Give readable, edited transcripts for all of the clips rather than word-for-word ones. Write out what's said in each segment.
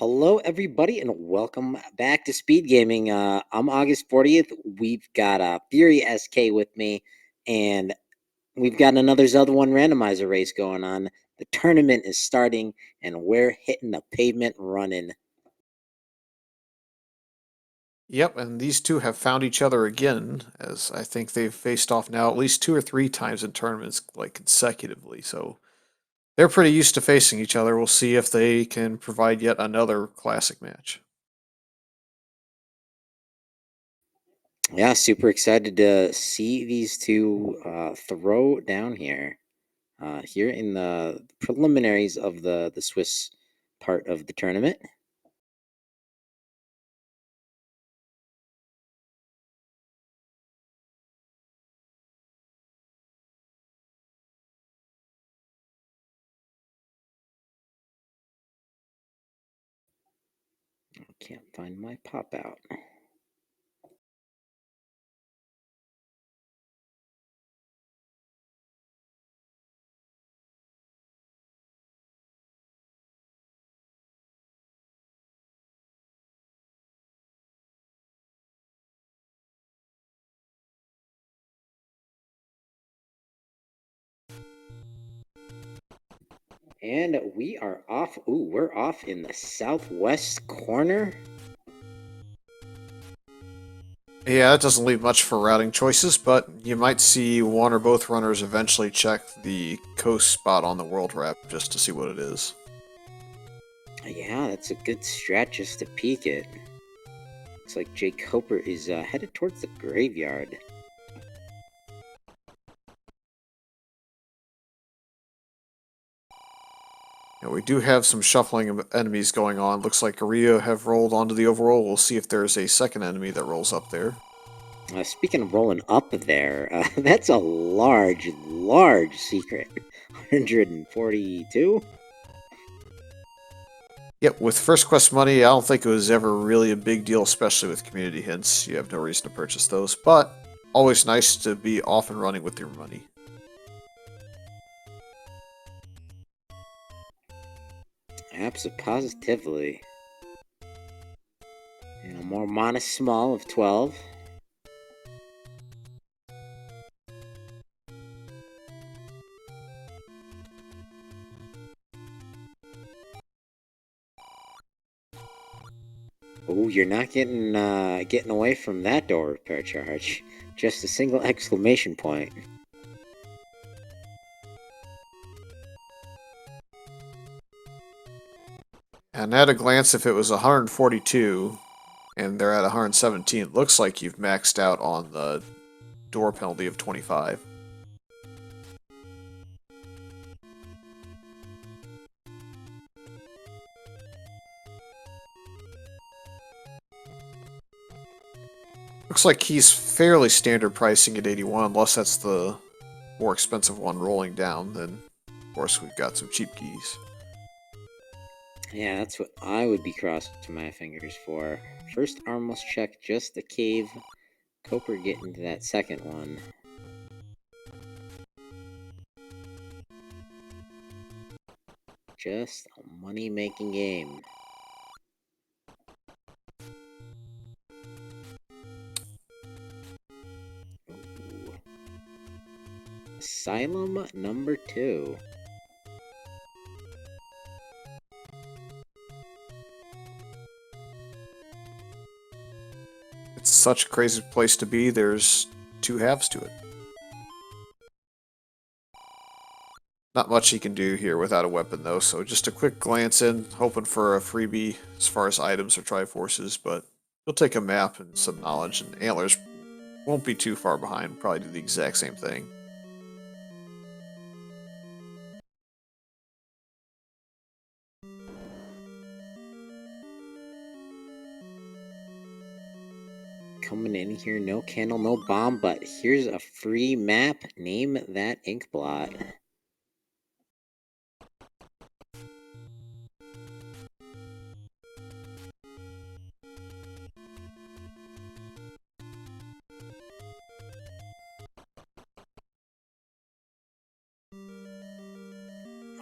Hello, everybody, and welcome back to Speed Gaming. I'm August 40th. We've got Fury SK with me, and we've got another Z1R randomizer race going on. The tournament is starting, and we're hitting the pavement running. Yep, and these two have found each other again, as I think they've faced off now at least 2 or 3 times in tournaments, like consecutively. So they're pretty used to facing each other. We'll see if they can provide yet another classic match. Yeah, super excited to see these two throw down here. Here in the preliminaries of the Swiss part of the tournament. I can't find my pop out. And we are off. Ooh, we're off in the southwest corner. Yeah, it doesn't leave much for routing choices, but you might see one or both runners eventually check the coast spot on the world map just to see what it is. Yeah, that's a good strat just to peek it. Looks like jkoper is headed towards the graveyard. Yeah, we do have some shuffling of enemies going on. Looks like Korea have rolled onto the overworld. We'll see if there's a second enemy that rolls up there. Speaking of rolling up there, that's a large secret. 142? Yep, with First Quest money, I don't think it was ever really a big deal, especially with community hints. You have no reason to purchase those, but always nice to be off and running with your money. Positively. And a more modest small of 12. Oh, you're not getting away from that door repair charge. Just a single exclamation point. And at a glance, if it was 142 and they're at 117, it looks like you've maxed out on the door penalty of 25. Looks like he's fairly standard pricing at 81, unless that's the more expensive one rolling down. Then, of course, we've got some cheap keys. Yeah, that's what I would be crossing my fingers for. First armless check, just the cave. Coper get into that second one. Just a money-making game. Ooh. Asylum number 2. It's such a crazy place to be. There's two halves to it. Not much he can do here without a weapon, though, so just a quick glance in, hoping for a freebie as far as items or Triforces, but he'll take a map and some knowledge, and Antlerz won't be too far behind, probably do the exact same thing. Coming in here, no candle, no bomb, but here's a free map. Name that ink blot.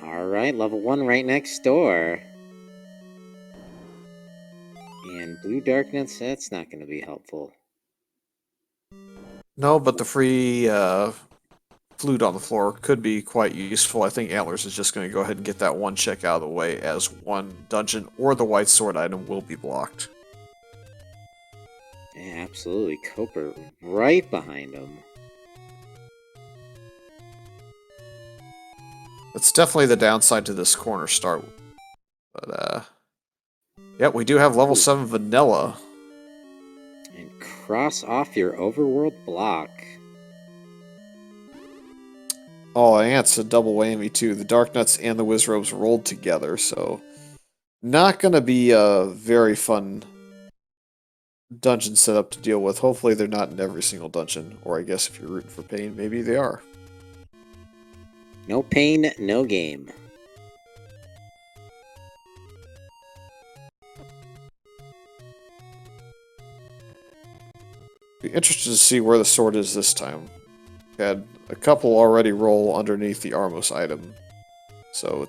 Alright, level 1 right next door. And blue darkness, that's not going to be helpful. No, but the free flute on the floor could be quite useful. I think Antlerz is just going to go ahead and get that one check out of the way, as one dungeon or the white sword item will be blocked. Yeah, absolutely. Koper right behind him. That's definitely the downside to this corner start. But, yeah, we do have level 7 vanilla. And cross off your overworld block. Oh, and it's a double whammy too. The Dark Nuts and the Wizrobes rolled together, so not going to be a very fun dungeon setup to deal with. Hopefully they're not in every single dungeon, or I guess if you're rooting for pain, maybe they are. No pain, no game. Be interested to see where the sword is this time. Had a couple already roll underneath the Armos item, so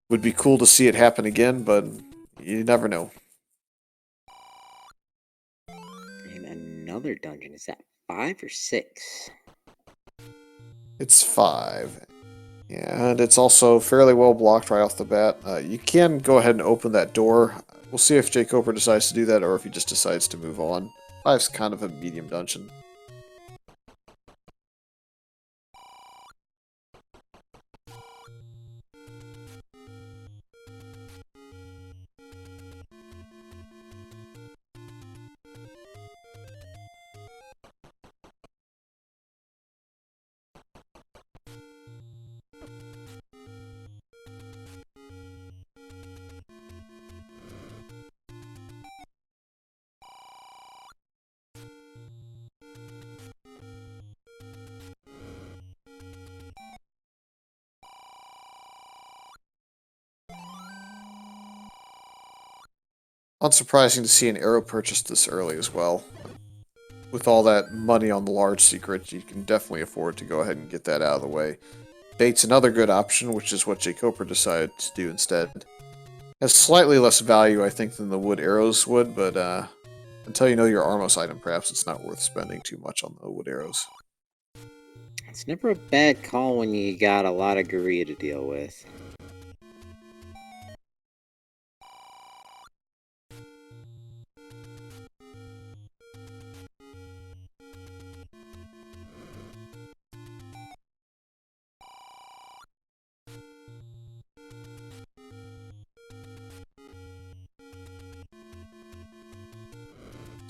would be cool to see it happen again, but you never know. And another dungeon. Is that 5 or 6? It's 5. Yeah, and it's also fairly well blocked right off the bat. You can go ahead and open that door. We'll see if jkoper decides to do that or if he just decides to move on. 5's kind of a medium dungeon. Unsurprising to see an arrow purchased this early as well. With all that money on the large secret, you can definitely afford to go ahead and get that out of the way. Bait's another good option, which is what jkoper decided to do instead. Has slightly less value, I think, than the wood arrows would, but until you know your Armos item, perhaps it's not worth spending too much on the wood arrows. It's never a bad call when you got a lot of Guria to deal with.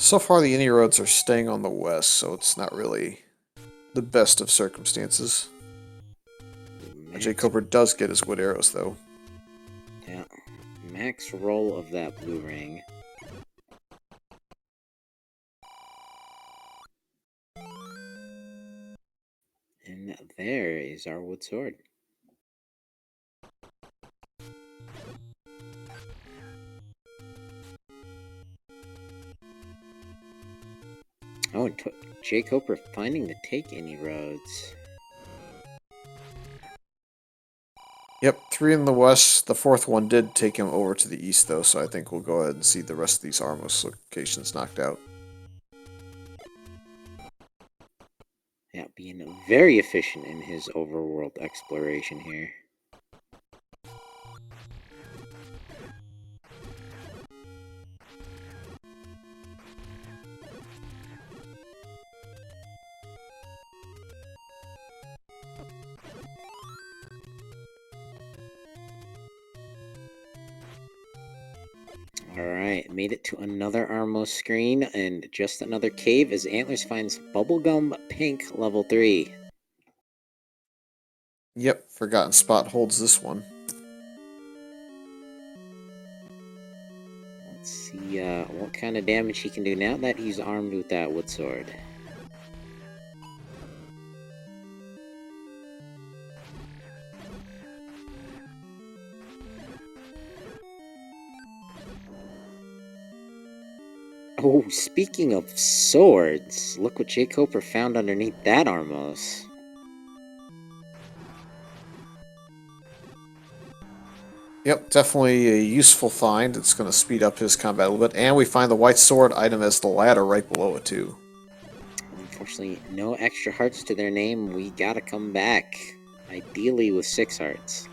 So far, the any roads are staying on the west, so it's not really the best of circumstances. jkoper does get his wood arrows, though. Yeah, max roll of that blue ring. And there is our wood sword. Oh, and jkoper finding to take any roads. Yep, 3 in the west. The 4th one did take him over to the east, though, so I think we'll go ahead and see the rest of these Armos locations knocked out. Yeah, being very efficient in his overworld exploration here. Alright, made it to another Armos screen and just another cave as Antlerz finds Bubblegum Pink level 3. Yep, Forgotten Spot holds this one. Let's see what kind of damage he can do now that he's armed with that wood sword. Oh, speaking of swords, look what jkoper found underneath that Armos. Yep, definitely a useful find. It's going to speed up his combat a little bit. And we find the white sword item as the ladder right below it, too. Unfortunately, no extra hearts to their name. We gotta come back. Ideally with 6 hearts.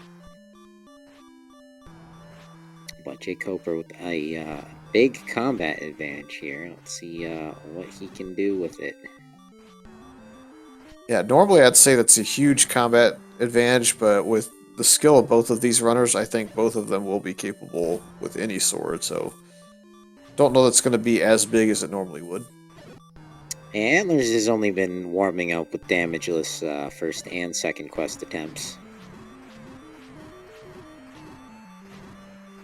But jkoper with a big combat advantage here. Let's see what he can do with it. Yeah, normally I'd say that's a huge combat advantage, but with the skill of both of these runners, I think both of them will be capable with any sword, so don't know that's going to be as big as it normally would. Antlerz has only been warming up with damageless first and second quest attempts.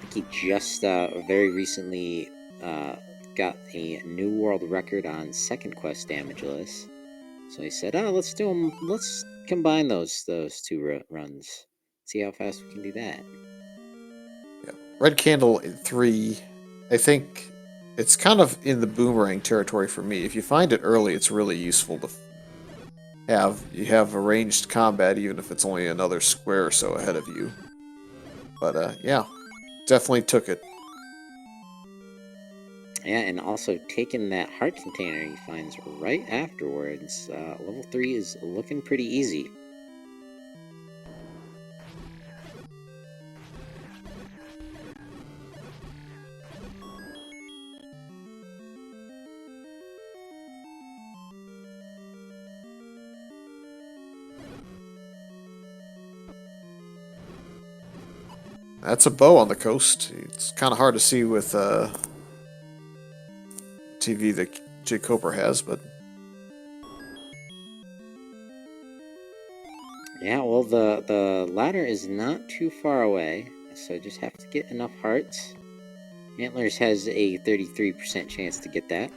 I think he just very recently got a new world record on second quest damageless. So he said, "Oh, let's do them. Let's combine those two runs. See how fast we can do that." Yeah. Red Candle 3, I think it's kind of in the boomerang territory for me. If you find it early, it's really useful to have arranged combat, even if it's only another square or so ahead of you. But yeah, definitely took it. Yeah, and also taking that heart container he finds right afterwards. Level 3 is looking pretty easy. That's a bow on the coast. It's kind of hard to see with TV that jkoper has, but Yeah, well, the ladder is not too far away, so just have to get enough hearts. Antlerz has a 33% chance to get that.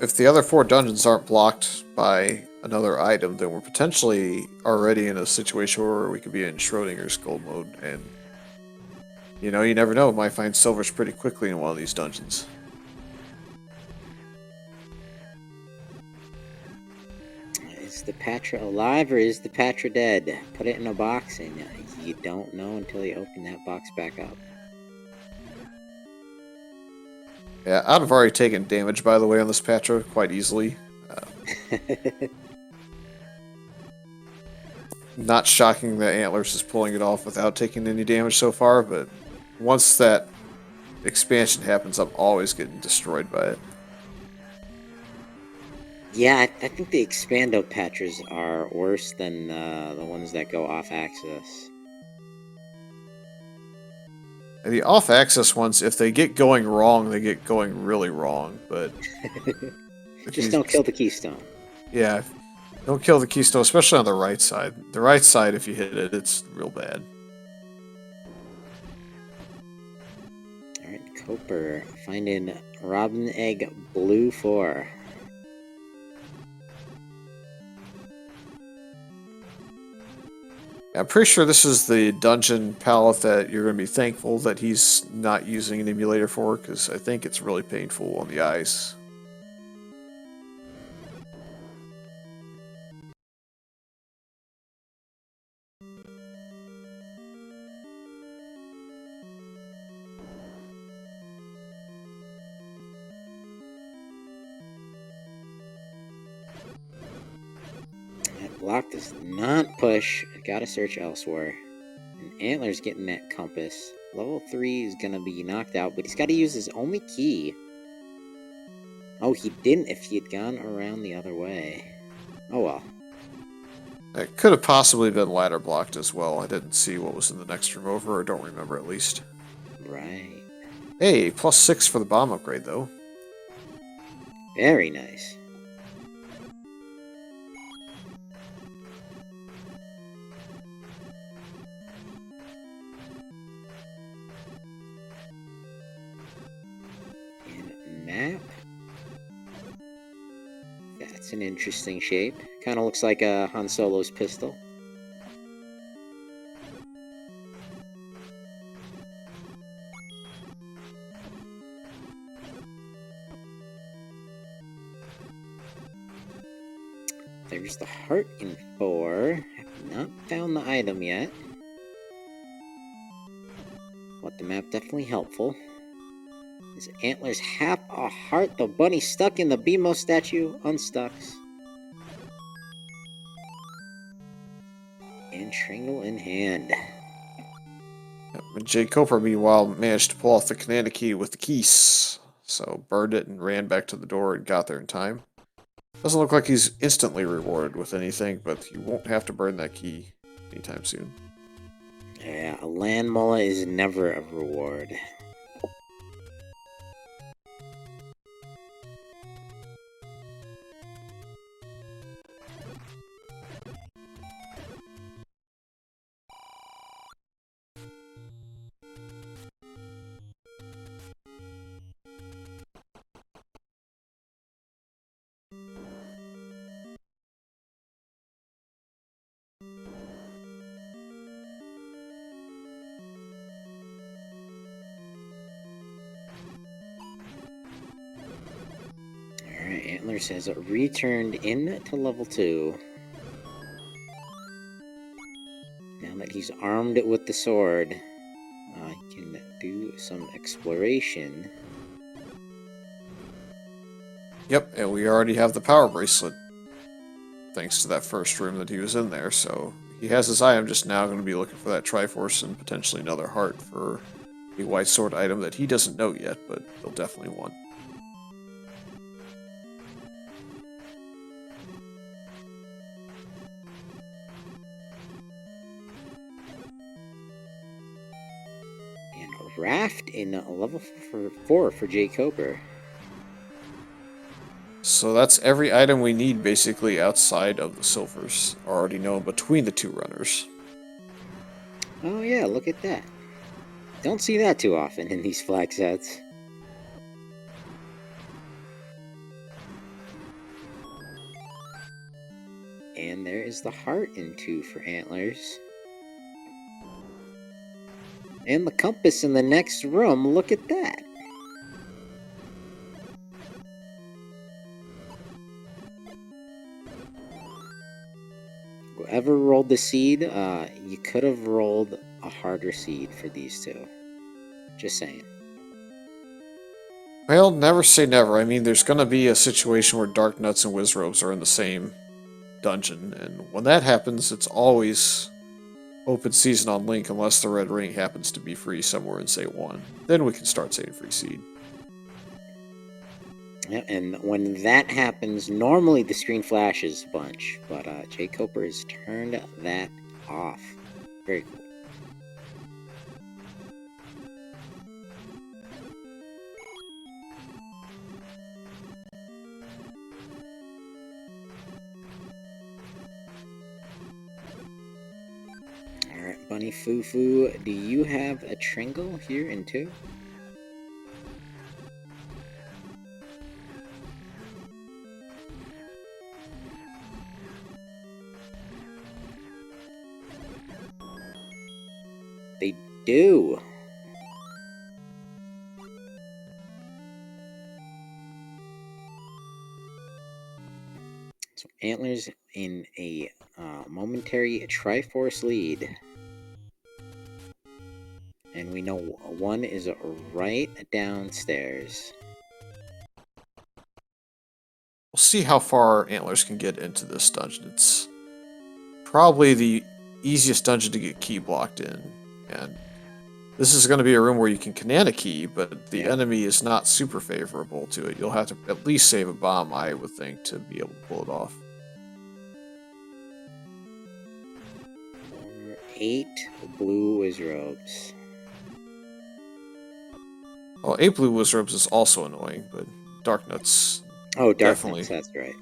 if the other 4 dungeons aren't blocked by another item, then we're potentially already in a situation where we could be in Schrodinger's gold mode, and you know, you never know, might find silvers pretty quickly in one of these dungeons. Is the Patra alive or is the Patra dead? Put it in a box and you don't know until you open that box back up. Yeah, I'd have already taken damage, by the way, on this Patra quite easily. Not shocking that Antlerz is pulling it off without taking any damage so far, but once that expansion happens, I'm always getting destroyed by it. Yeah, I think the expando Patras are worse than the ones that go off axis. And the off-axis ones, if they get going wrong, they get going really wrong. But just don't kill the keystone. Yeah, don't kill the keystone, especially on the right side. The right side, if you hit it, it's real bad. All right, jkoper finding Robin Egg Blue 4. I'm pretty sure this is the dungeon palette that you're going to be thankful that he's not using an emulator for, because I think it's really painful on the eyes. That block does not push. Gotta search elsewhere. And Antlerz getting that compass. Level 3 is gonna be knocked out, but he's got to use his only key. Oh, he didn't if he had gone around the other way. Oh well. It could have possibly been ladder blocked as well. I didn't see what was in the next room over, or don't remember at least. Right. Hey, +6 for the bomb upgrade, though. Very nice. And map. That's an interesting shape. Kind of looks like a Han Solo's pistol. There's the heart in 4. Have not found the item yet. But the map definitely helpful. Is Antlerz half a heart? The bunny stuck in the BMO statue unstucks. And Tringle in hand. jkoper, meanwhile, managed to pull off the Canada key with the keys. So burned it and ran back to the door and got there in time. Doesn't look like he's instantly rewarded with anything, but he won't have to burn that key anytime soon. Yeah, a land mullah is never a reward. Alright, Antlerz has returned into level 2. Now that he's armed with the sword, he can do some exploration. Yep, and we already have the power bracelet, thanks to that first room that he was in there, so he has his item, just now going to be looking for that Triforce and potentially another heart for a white sword item that he doesn't know yet, but he'll definitely want. And a raft in level 4 for jkoper. So that's every item we need, basically, outside of the silvers, already known between the two runners. Oh yeah, look at that. Don't see that too often in these flag sets. And there is the heart in 2 for Antlerz. And the compass in the next room, look at that. Whoever rolled the seed, you could have rolled a harder seed for these two. Just saying. Well, never say never. I mean, there's going to be a situation where Dark Nuts and Wizrobes are in the same dungeon, and when that happens, it's always open season on Link unless the red ring happens to be free somewhere in Z1. Then we can start saying free seed. Yeah, and when that happens, normally the screen flashes a bunch, but jkoper has turned that off. Very cool. Alright, Bunny Fufu, do you have a Tringle here in 2? They do. So Antlerz in a momentary Triforce lead. And we know one is right downstairs. We'll see how far Antlerz can get into this dungeon. It's probably the easiest dungeon to get key blocked in. And this is going to be a room where you can Canada key, but the enemy is not super favorable to it. You'll have to at least save a bomb, I would think, to be able to pull it off. 8 blue Wizrobes. Well, 8 blue Wizrobes is also annoying, but Dark Nuts. Oh, Dark definitely. Nuts, that's right.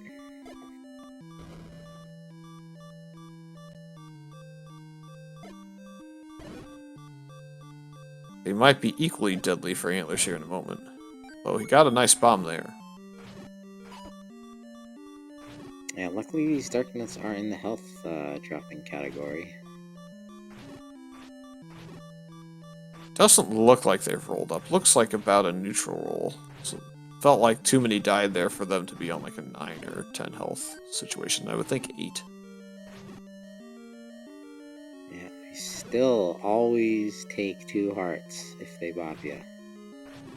They might be equally deadly for Antlerz here in a moment. Oh, he got a nice bomb there. Yeah, luckily these Dark Nuts are in the health dropping category. Doesn't look like they've rolled up. Looks like about a neutral roll. So felt like too many died there for them to be on like a 9 or 10 health situation. I would think 8. Yeah, you still always take 2 hearts if they bop you.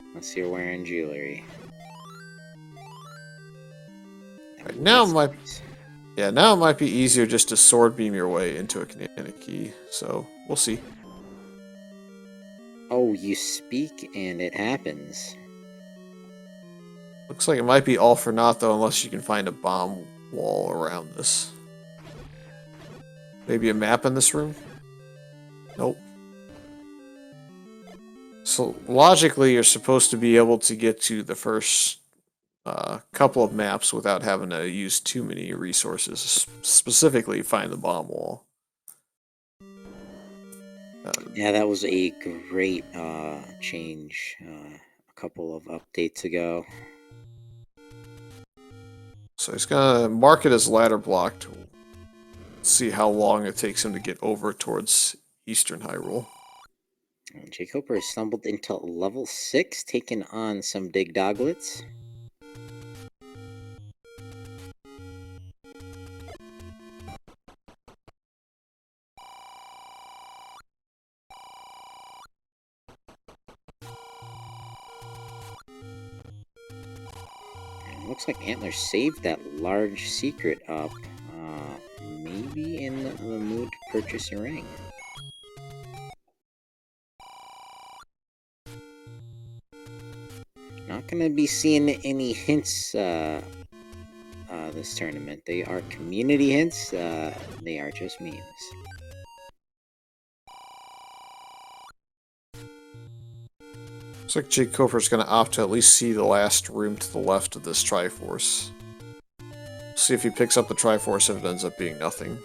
Unless you're wearing jewelry. Right, Ooh, now that's nice. now it might be easier just to sword beam your way into a Canadian key. So we'll see. Oh, you speak and it happens. Looks like it might be all for naught though, unless you can find a bomb wall around this. Maybe a map in this room? Nope. So logically, you're supposed to be able to get to the first couple of maps without having to use too many resources. Specifically, find the bomb wall. Yeah, that was a great change a couple of updates ago. So he's gonna mark it as ladder block to see how long it takes him to get over towards Eastern Hyrule. jkoper has stumbled into level 6, taking on some dig doglets. And looks like Antlerz saved that large secret up. Maybe in the mood to purchase a ring. Not gonna be seeing any hints this tournament. They are community hints. They are just memes. Looks like jkoper's gonna opt to at least see the last room to the left of this Triforce. See if he picks up the Triforce if it ends up being nothing.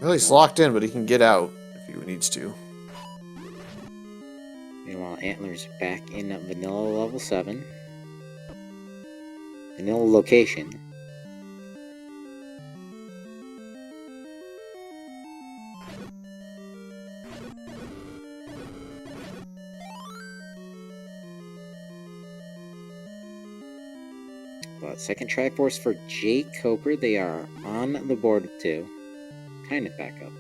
Well, he's locked in, but he can get out if he needs to. Meanwhile, Antlerz back in vanilla level 7. Vanilla location. But second Triforce for jkoper. They are on the board too. Kind of back up.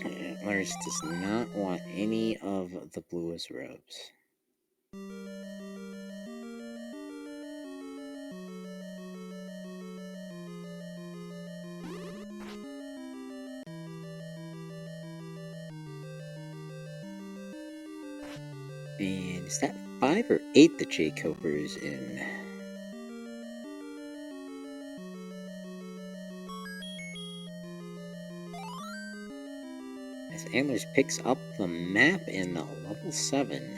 Antlerz does not want any of the bluest robes. And is that 5 or 8 that jkoper is in? As Antlerz picks up the map in level 7.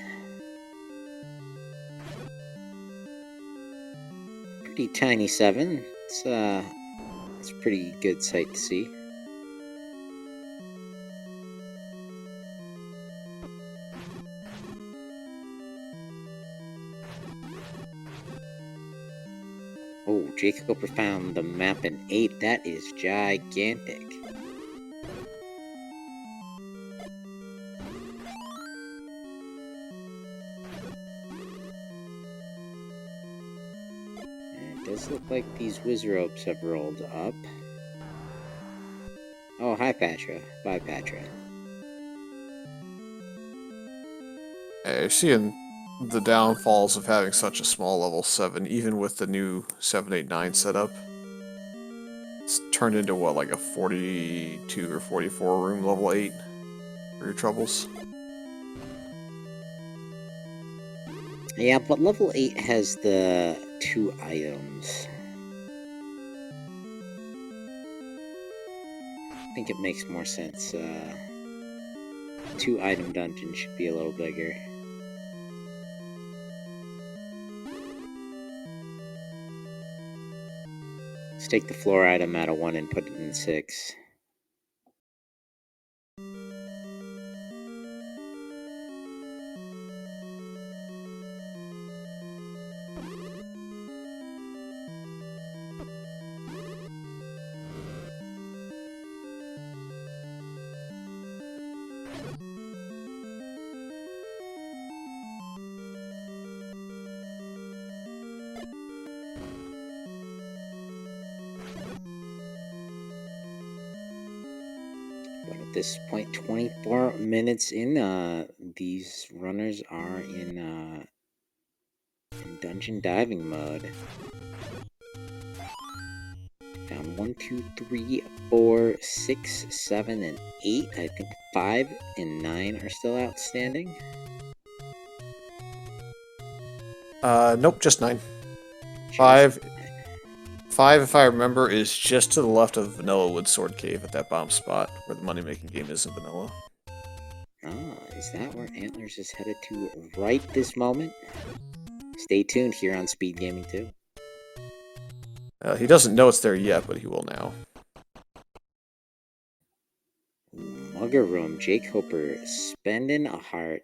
Pretty tiny 7. It's a pretty good sight to see. Oh, jkoper found the map in 8. That is gigantic. It does look like these whiz ropes have rolled up. Oh, hi, Patra. Bye, Patra. You're seeing the downfalls of having such a small level 7, even with the new 789 setup. It's turned into what, like a 42 or 44 room level 8 for your troubles. Yeah, but level 8 has the 2 items. I think it makes more sense. 2 item dungeon should be a little bigger. Let's take the floor item out of 1 and put it in 6. But at this point, 24 minutes in, these runners are in dungeon diving mode. Found 1, 2, 3, 4, 6, 7, and 8. I think 5 and 9 are still outstanding. Nope, just 9. Just 5, 9. 5, if I remember, is just to the left of Vanilla Wood Sword Cave at that bomb spot where the money-making game is in Vanilla. Ah, is that where Antlerz is headed to right this moment? Stay tuned here on Speed Gaming 2. He doesn't know it's there yet, but he will now. Mugger Room, jkoper spending a heart.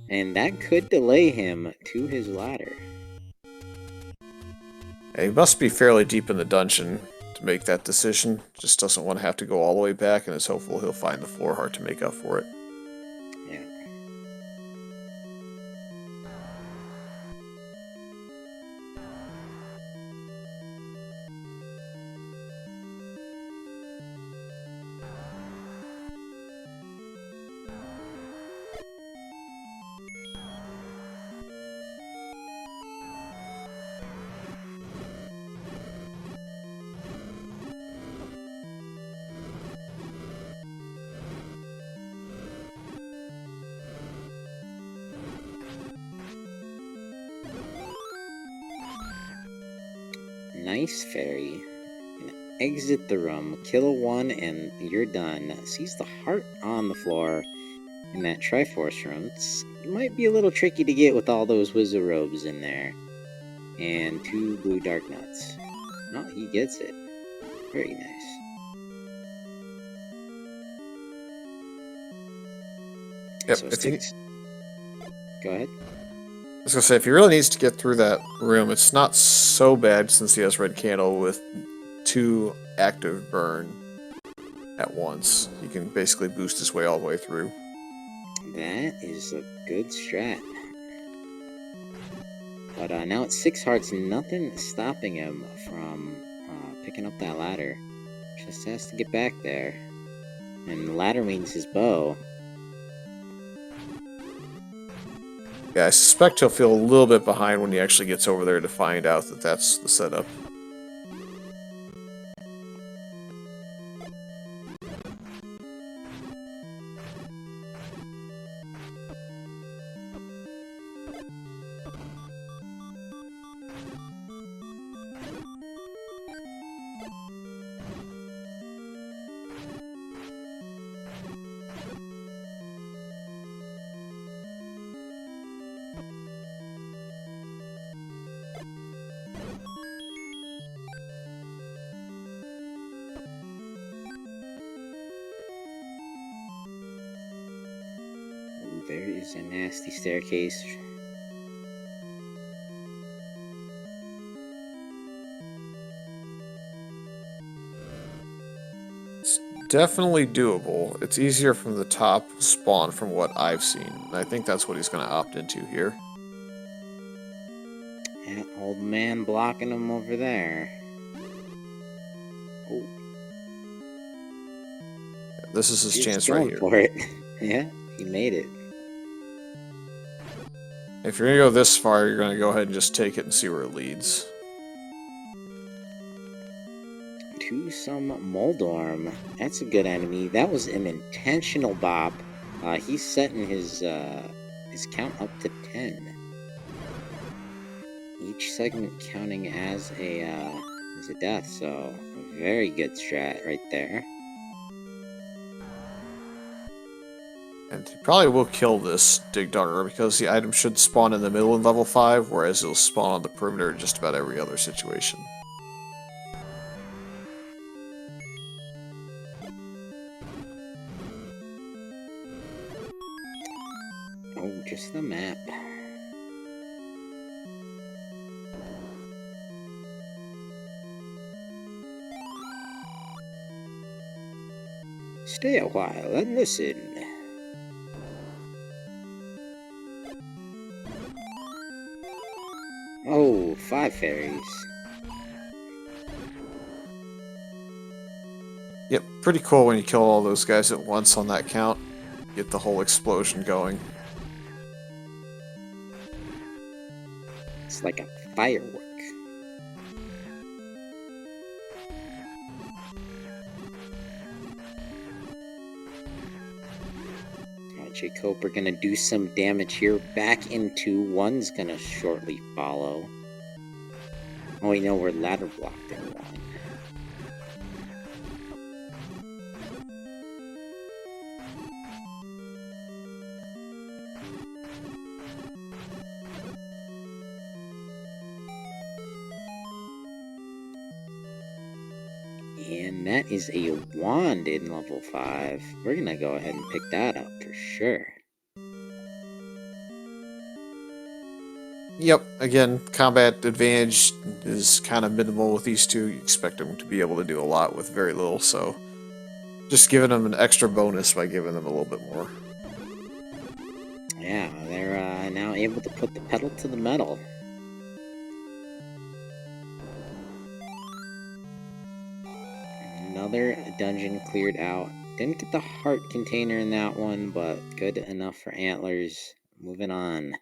And that could delay him to his ladder. He must be fairly deep in the dungeon to make that decision. Just doesn't want to have to go all the way back, and is hopeful he'll find the floor heart to make up for it. Yeah. Nice fairy. Exit the room, kill a 1, and you're done. Sees the heart on the floor in that Triforce room. It might be a little tricky to get with all those wizard robes in there. And 2 blue dark nuts. No, he gets it. Very nice. Yep, So if 6. Go ahead. I was gonna say, if he really needs to get through that room, it's not so bad since he has Red Candle with 2 active burn at once. He can basically boost his way all the way through. That is a good strat. But now it's 6 hearts, nothing stopping him from picking up that ladder. Just has to get back there. And the ladder means his bow. Yeah, I suspect he'll feel a little bit behind when he actually gets over there to find out that that's the setup. There is a nasty staircase. It's definitely doable. It's easier from the top spawn from what I've seen. And I think that's what he's going to opt into here. That old man blocking him over there. Oh. This is his He's chance going right here. for it. Yeah, he made it. If you're going to go this far, you're going to go ahead and just take it and see where it leads. To some Moldorm. That's a good enemy. That was an intentional bop. He's setting his count up to 10. Each segment counting as a death, so a very good strat right there. And he probably will kill this Dig Dugger because the item should spawn in the middle in level 5, whereas it'll spawn on the perimeter in just about every other situation. Oh, just the map. Stay a while and listen. Oh, 5 fairies. Yep, pretty cool when you kill all those guys at once on that count. Get the whole explosion going. It's like a firework. Jkoper gonna do some damage here. Back into 1's gonna shortly follow. Oh, wait, no, we're ladder blocked in 1. And that is a wand in level 5. We're gonna go ahead and pick that up for sure. Yep, again, combat advantage is kind of minimal with these two. You expect them to be able to do a lot with very little, so just giving them an extra bonus by giving them a little bit more. Yeah, they're now able to put the pedal to the metal. Another dungeon cleared out. Didn't get the heart container in that one, but good enough for Antlerz. Moving on.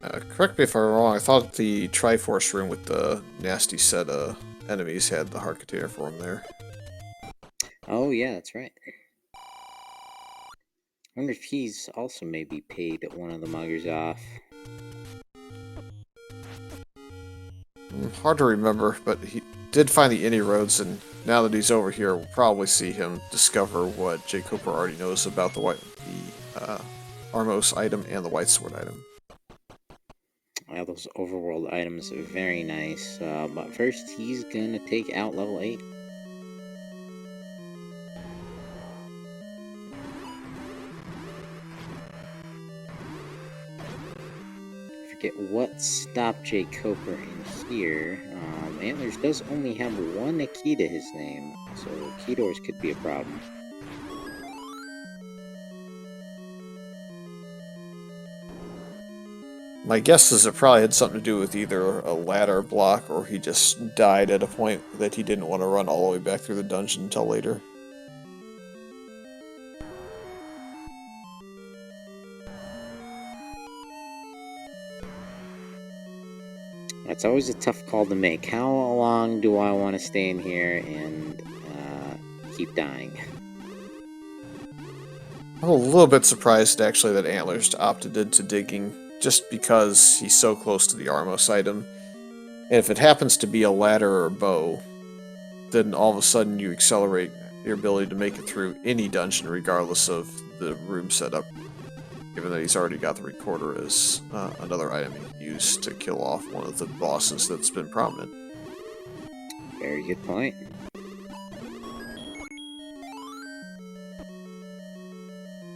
Correct me if I'm wrong, I thought the Triforce room with the nasty set of enemies had the heart container for them there. Oh, yeah, that's right. I wonder if he's also maybe paid one of the muggers off. Hard to remember, but he did find the Innie roads, and now that he's over here, we'll probably see him discover what jkoper already knows about the Armos item and the White Sword item. Well, those overworld items are very nice, but first he's gonna take out level 8. Forget what stopped jkoper in here. Antlerz does only have 1 key to his name, so key doors could be a problem. My guess is it probably had something to do with either a ladder block or he just died at a point that he didn't want to run all the way back through the dungeon until later. It's always a tough call to make. How long do I want to stay in here and keep dying? I'm a little bit surprised actually that Antlerz opted into digging just because he's so close to the Armos item. And if it happens to be a ladder or a bow, then all of a sudden you accelerate your ability to make it through any dungeon regardless of the room setup. Given that he's already got the recorder as another item he can use to kill off one of the bosses that's been prominent. Very good point.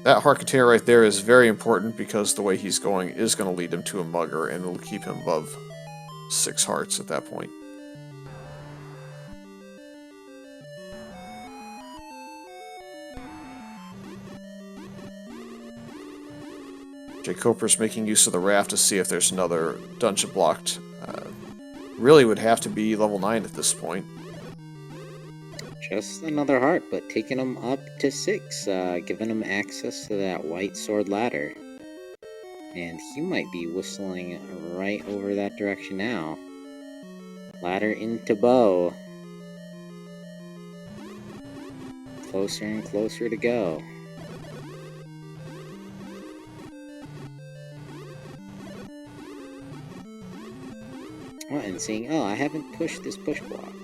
That heart container right there is very important because the way he's going is going to lead him to a mugger and will keep him above 6 hearts at that point. jkoper's making use of the raft to see if there's another dungeon blocked. Really would have to be level 9 at this point. Just another heart, but taking him up to 6, giving him access to that white sword ladder. And he might be whistling right over that direction now. Ladder into bow. Closer and closer to go. Oh, and seeing, oh, I haven't pushed this push block.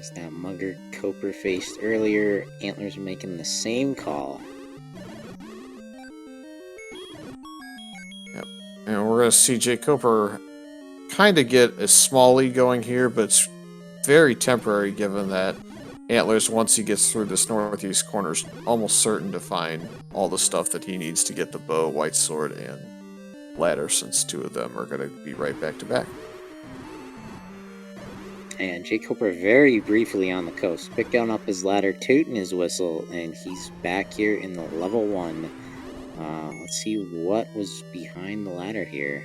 As that mugger Coper faced earlier, Antlerz making the same call. Yep. And we're going to see jkoper kind of get a small lead going here, but it's very temporary given that Antlerz, once he gets through this northeast corner, is almost certain to find all the stuff that he needs to get the bow, white sword, and ladder, since two of them are going to be right back to back. And jkoper very briefly on the coast, picking up his ladder, tooting his whistle, and he's back here in the level 1. Let's see what was behind the ladder here.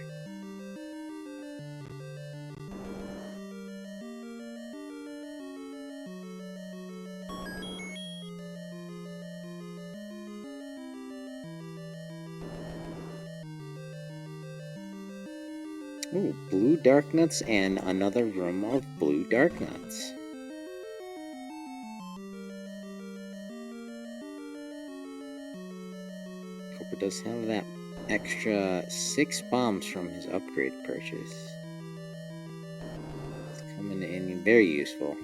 Ooh, blue dark nuts and another room of blue dark nuts. Coper does have that extra 6 bombs from his upgrade purchase. It's coming in very useful.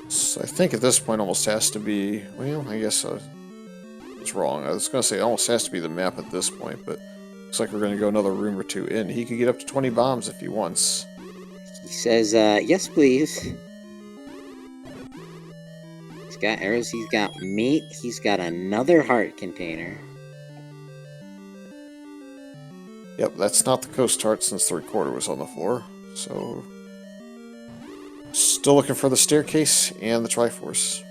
So I think at this point almost has to be, well, I guess I was wrong. I was going to say it almost has to be the map at this point, but looks like we're going to go another room or two in. He could get up to 20 bombs if he wants. He says, yes, please. He's got arrows, he's got meat, he's got another heart container. Yep, that's not the coast heart since the recorder was on the floor. So, still looking for the staircase and the Triforce.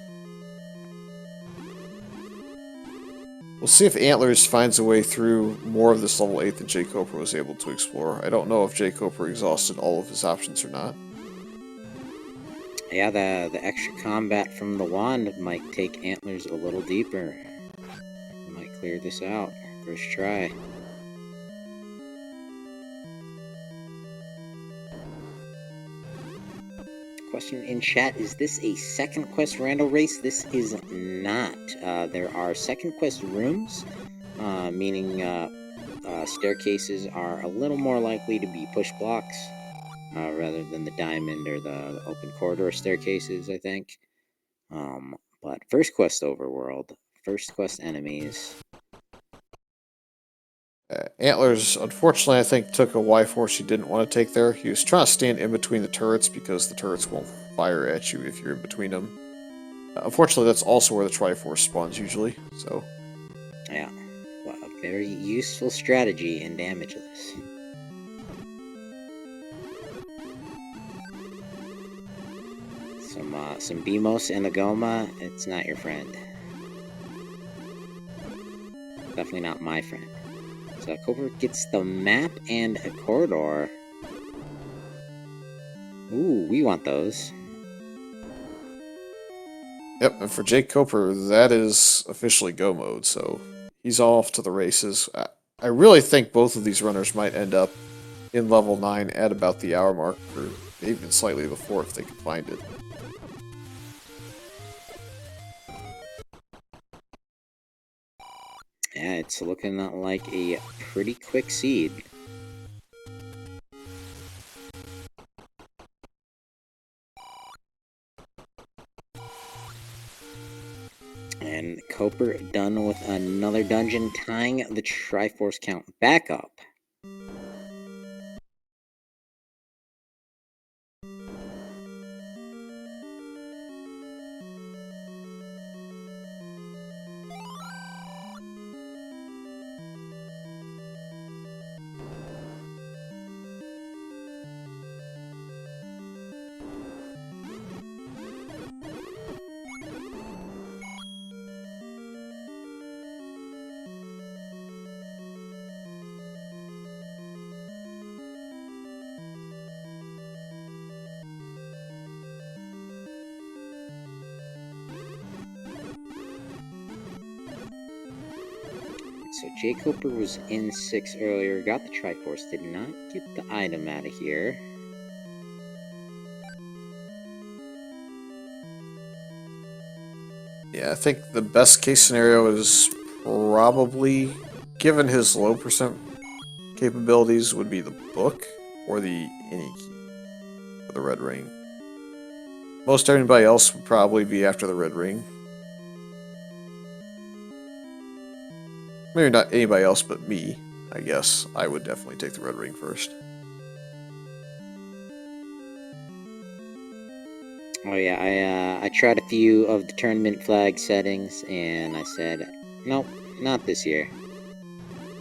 We'll see if Antlerz finds a way through more of this level 8 than jkoper was able to explore. I don't know if jkoper exhausted all of his options or not. Yeah, the extra combat from the wand might take Antlerz a little deeper. Might clear this out. First try. Question in chat, is this a second quest rando race? This is not. There are second quest rooms, meaning staircases are a little more likely to be push blocks rather than the diamond or the open corridor staircases, I think. But first quest overworld, first quest enemies. Antlerz, unfortunately, I think, took a Y-Force he didn't want to take there. He was trying to stand in between the turrets because the turrets won't fire at you if you're in between them. Unfortunately, that's also where the Triforce spawns usually, so... Yeah, well, a very useful strategy and damageless. Some Beamos and a Goma, it's not your friend. Definitely not my friend. So Coper gets the map and a corridor. Ooh, we want those. Yep, and for jkoper, that is officially go mode, so he's off to the races. I really think both of these runners might end up in level 9 at about the hour mark, or even slightly before if they can find it. Yeah, it's looking like a pretty quick seed. And Coper done with another dungeon, tying the Triforce count back up. so jkoper was in 6 earlier, got the Triforce, did not get the item out of here. Yeah, I think the best case scenario is probably, given his low percent capabilities, would be the book or the any key for the red ring. Most everybody else would probably be after the red ring. Maybe not anybody else but me, I guess. I would definitely take the red ring first. Oh yeah, I tried a few of the tournament flag settings, and I said, nope, not this year.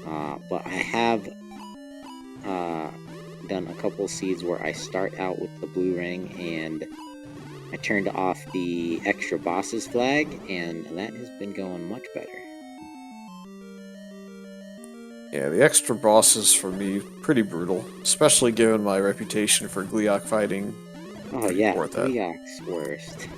But I have done a couple seeds where I start out with the blue ring, and I turned off the extra bosses flag, and that has been going much better. Yeah, the extra bosses for me pretty brutal, especially given my reputation for Gleeok fighting. Oh yeah, Worth that. Gleeok's worst.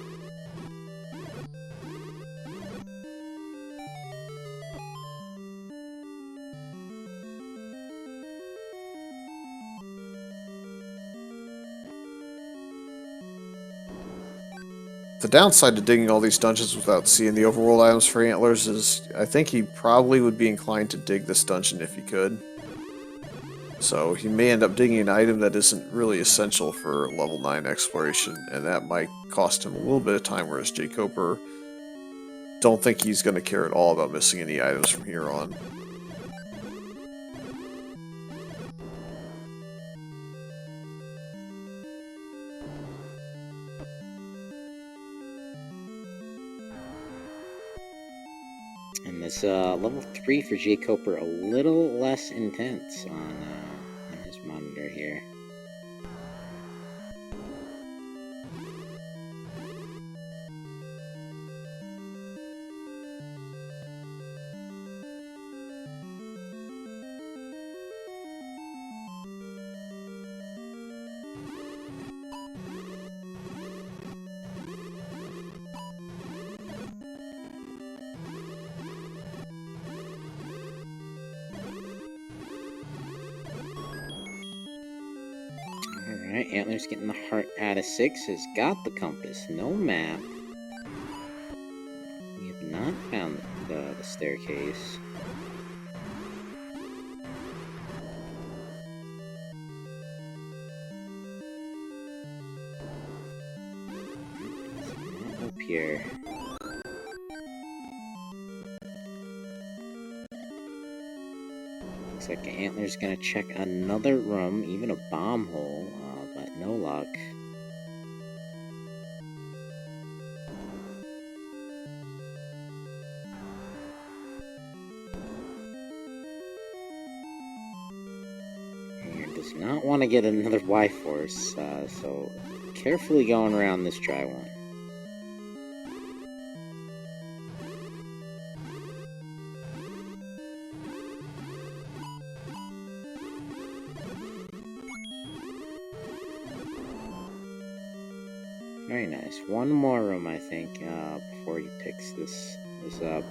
The downside to digging all these dungeons without seeing the overworld items for Antlerz is I think he probably would be inclined to dig this dungeon if he could. So he may end up digging an item that isn't really essential for level 9 exploration, and that might cost him a little bit of time, whereas jkoper, don't think he's going to care at all about missing any items from here on. And this level 3 for jkoper a little less intense on his monitor here. Alright, Antlerz getting the heart out of 6, has got the compass, no map. We have not found the staircase. It's not up here. Looks like Antlerz gonna check another room, even a bomb hole, but no luck. And does not want to get another Y-Force, so carefully going around this dry one. Very nice. One more room, I think, before he picks this up.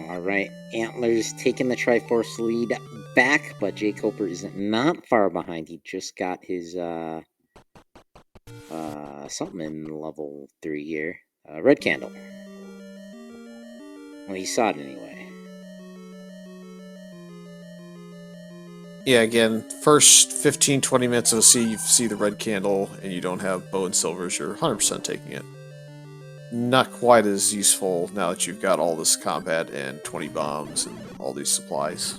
Alright, Antlerz taking the Triforce lead back, but jkoper is not far behind. He just got his, something in level 3 here. Red candle. Well, he saw it anyway. Yeah, again, first 15-20 minutes of a sea, you see the red candle, and you don't have bow and silvers, you're 100% taking it. Not quite as useful now that you've got all this combat and 20 bombs and all these supplies.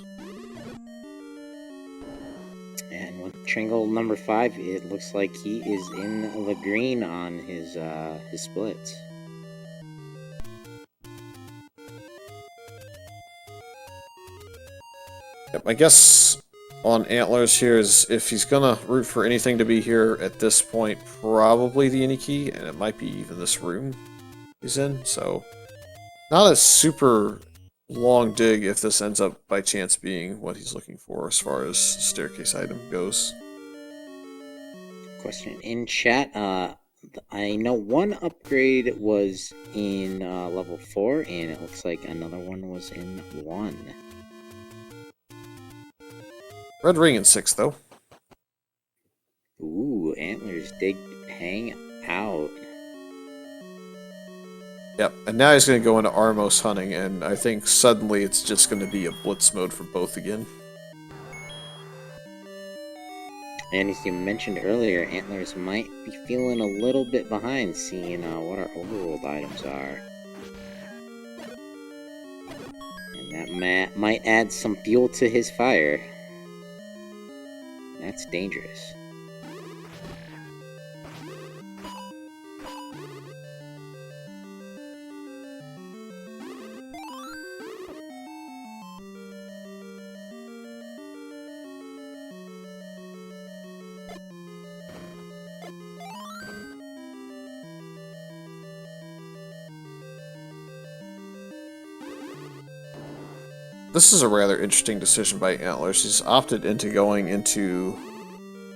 And with Tringle number 5, it looks like he is in the green on his splits. Yep, I guess on Antlerz here is if he's gonna root for anything to be here at this point, probably the any key, and it might be even this room he's in. So not a super long dig if this ends up by chance being what he's looking for as far as staircase item goes. Question in chat. I know one upgrade was in level 4, and it looks like another one was in 1. Red ring in 6, though. Ooh, Antlerz dig hang out. Yep, and now he's going to go into Armos hunting, and I think suddenly it's just going to be a blitz mode for both again. And as you mentioned earlier, Antlerz might be feeling a little bit behind seeing what our overworld items are. And that might add some fuel to his fire. That's dangerous. This is a rather interesting decision by Antlerz. He's opted into going into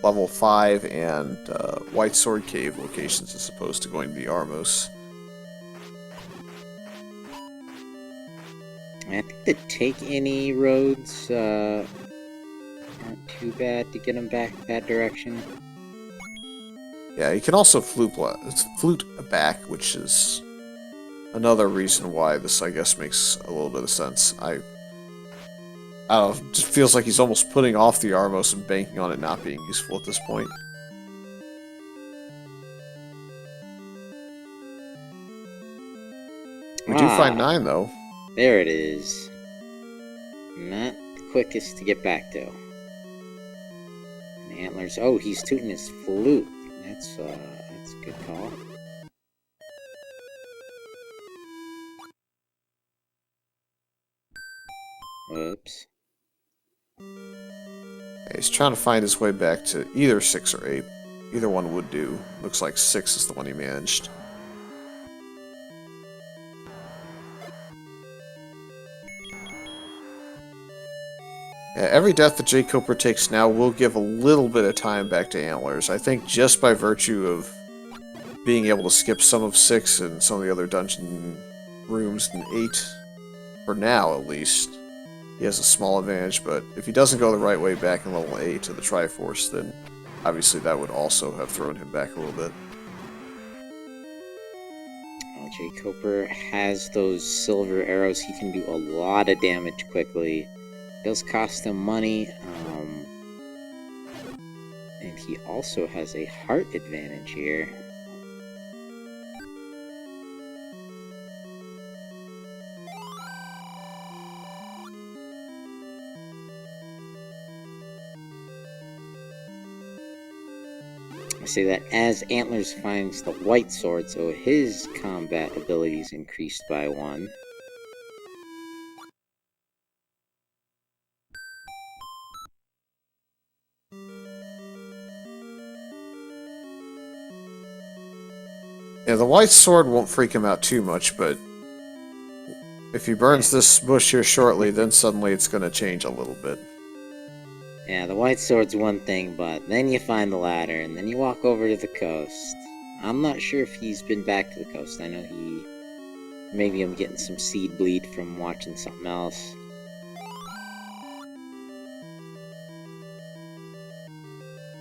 level 5 and White Sword Cave locations as opposed to going to the Armos. I think the take any roads aren't too bad to get him back that direction. Yeah, he can also flute back, which is another reason why this, I guess, makes a little bit of sense. I don't know, it just feels like he's almost putting off the Armos and banking on it not being useful at this point. We do find 9, though. There it is. Not the quickest to get back to. And Antlerz. Oh, he's tooting his flute. That's a good call. Whoops. He's trying to find his way back to either 6 or 8. Either one would do. Looks like 6 is the one he managed. Yeah, every death that jkoper takes now will give a little bit of time back to Antlerz. I think just by virtue of being able to skip some of 6 and some of the other dungeon rooms in 8, for now at least, he has a small advantage, but if he doesn't go the right way back in level 8 to the Triforce, then obviously that would also have thrown him back a little bit. Well, jkoper has those silver arrows. He can do a lot of damage quickly. It does cost him money, and he also has a heart advantage here. I say that as Antlerz finds the white sword, so his combat abilities increased by 1. Yeah, the white sword won't freak him out too much, but if he burns this bush here shortly, then suddenly it's going to change a little bit. Yeah, the white sword's one thing, but then you find the ladder, and then you walk over to the coast. I'm not sure if he's been back to the coast. I know maybe I'm getting some seed bleed from watching something else.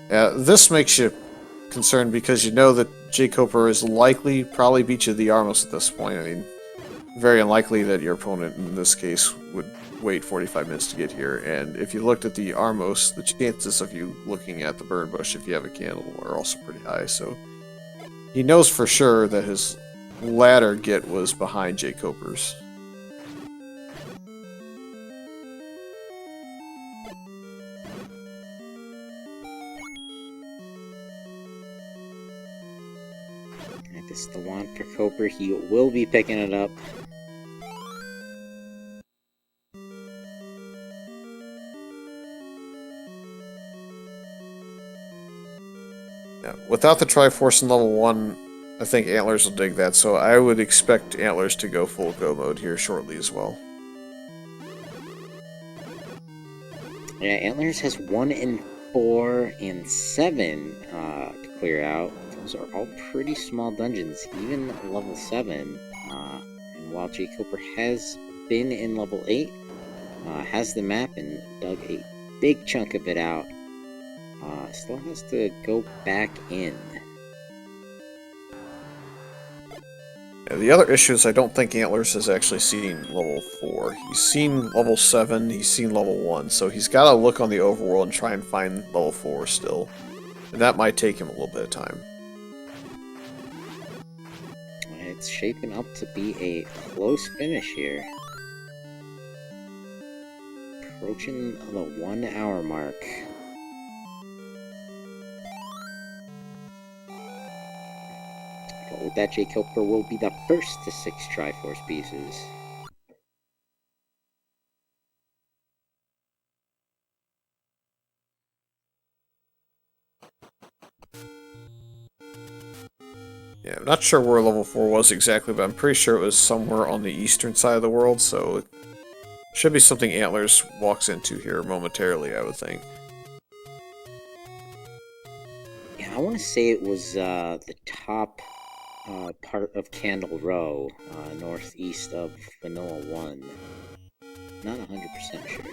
Yeah, this makes you concerned because you know that jkoper is likely probably beat you to the Armos at this point. I mean, very unlikely that your opponent in this case would wait 45 minutes to get here, and if you looked at the Armos, the chances of you looking at the burn bush if you have a candle are also pretty high, so he knows for sure that his ladder get was behind jkoper's. If it's the wand for Koper, he will be picking it up. Yeah, without the Triforce in level 1, I think Antlerz will dig that, so I would expect Antlerz to go full go mode here shortly as well. Yeah, Antlerz has 1 and 4 and 7 to clear out. Those are all pretty small dungeons, even level 7. And while jkoper has been in level 8, has the map and dug a big chunk of it out, still has to go back in. Yeah, the other issue is I don't think Antlerz has actually seen level 4. He's seen level 7, he's seen level 1, so he's got to look on the overworld and try and find level 4 still. And that might take him a little bit of time. It's shaping up to be a close finish here. Approaching the 1 hour mark. But with that, jkoper will be the first to 6 Triforce pieces. Yeah, I'm not sure where level 4 was exactly, but I'm pretty sure it was somewhere on the eastern side of the world, so it should be something Antlerz walks into here momentarily, I would think. Yeah, I want to say it was the top part of Candle Row, northeast of Vanilla 1. Not 100% sure.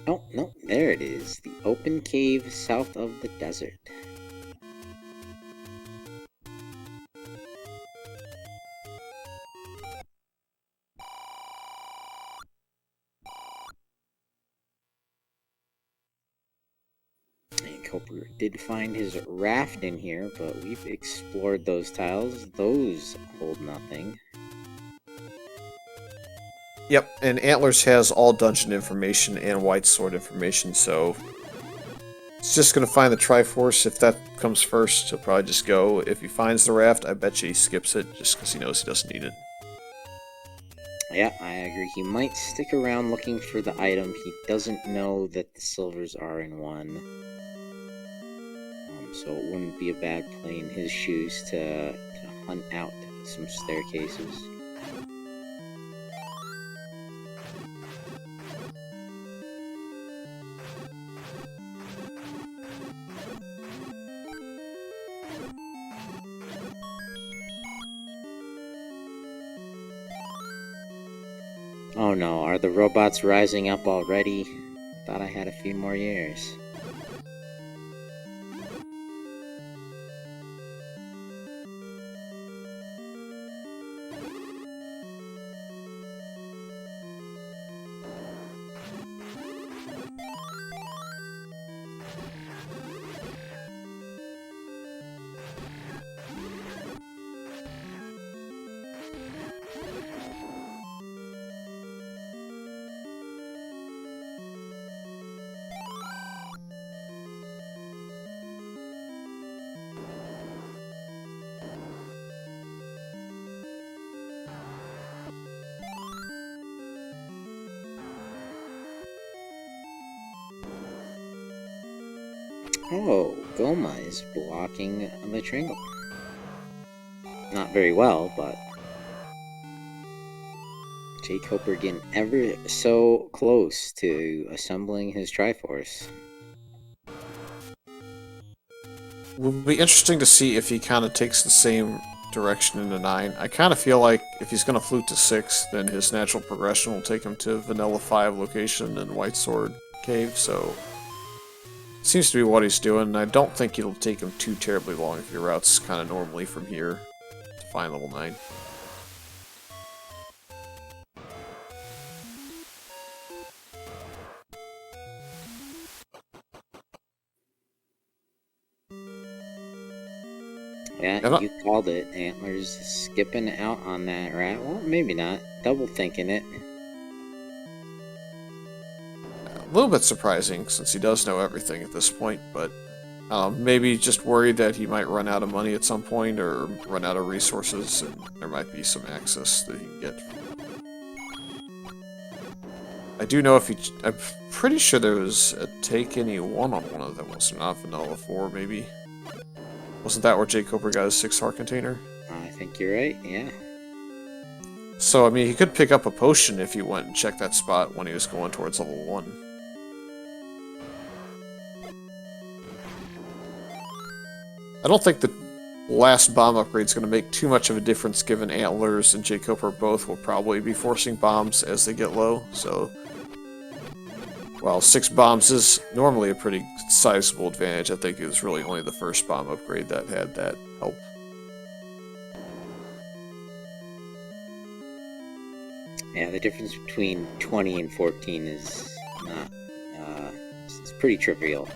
Oh, no, there it is. The open cave south of the desert. And jkoper did find his raft in here, but we've explored those tiles. Those hold nothing. Yep, and Antlerz has all dungeon information and White Sword information, so it's just going to find the Triforce. If that comes first, he'll probably just go. If he finds the raft, I bet you he skips it, just because he knows he doesn't need it. Yeah, I agree. He might stick around looking for the item. He doesn't know that the silvers are in 1. So it wouldn't be a bad play in his shoes to hunt out some staircases. Oh no, are the robots rising up already? Thought I had a few more years. Oh, Goma is blocking the triangle. Not very well, but jkoper getting ever so close to assembling his Triforce. It will be interesting to see if he kind of takes the same direction into 9. I kind of feel like if he's going to flute to 6, then his natural progression will take him to Vanilla 5 location and White Sword Cave, so seems to be what he's doing. I don't think it'll take him too terribly long if he routes kind of normally from here to find level 9. Yeah, you called it. Antlerz skipping out on that, right? Well, maybe not. Double thinking it. A little bit surprising since he does know everything at this point, but maybe just worried that he might run out of money at some point or run out of resources, and there might be some access that he can get. I do know if he... I'm pretty sure there was a take any one on one of them, was not Vanilla 4, maybe. Wasn't that where jkoper got his 6 heart container? I think you're right, yeah. So, I mean, he could pick up a potion if he went and checked that spot when he was going towards level 1. I don't think the last bomb upgrade is going to make too much of a difference, given Antlerz and jkoper both will probably be forcing bombs as they get low, so... While 6 bombs is normally a pretty sizable advantage, I think it was really only the first bomb upgrade that had that help. Yeah, the difference between 20 and 14 is not, it's pretty trivial.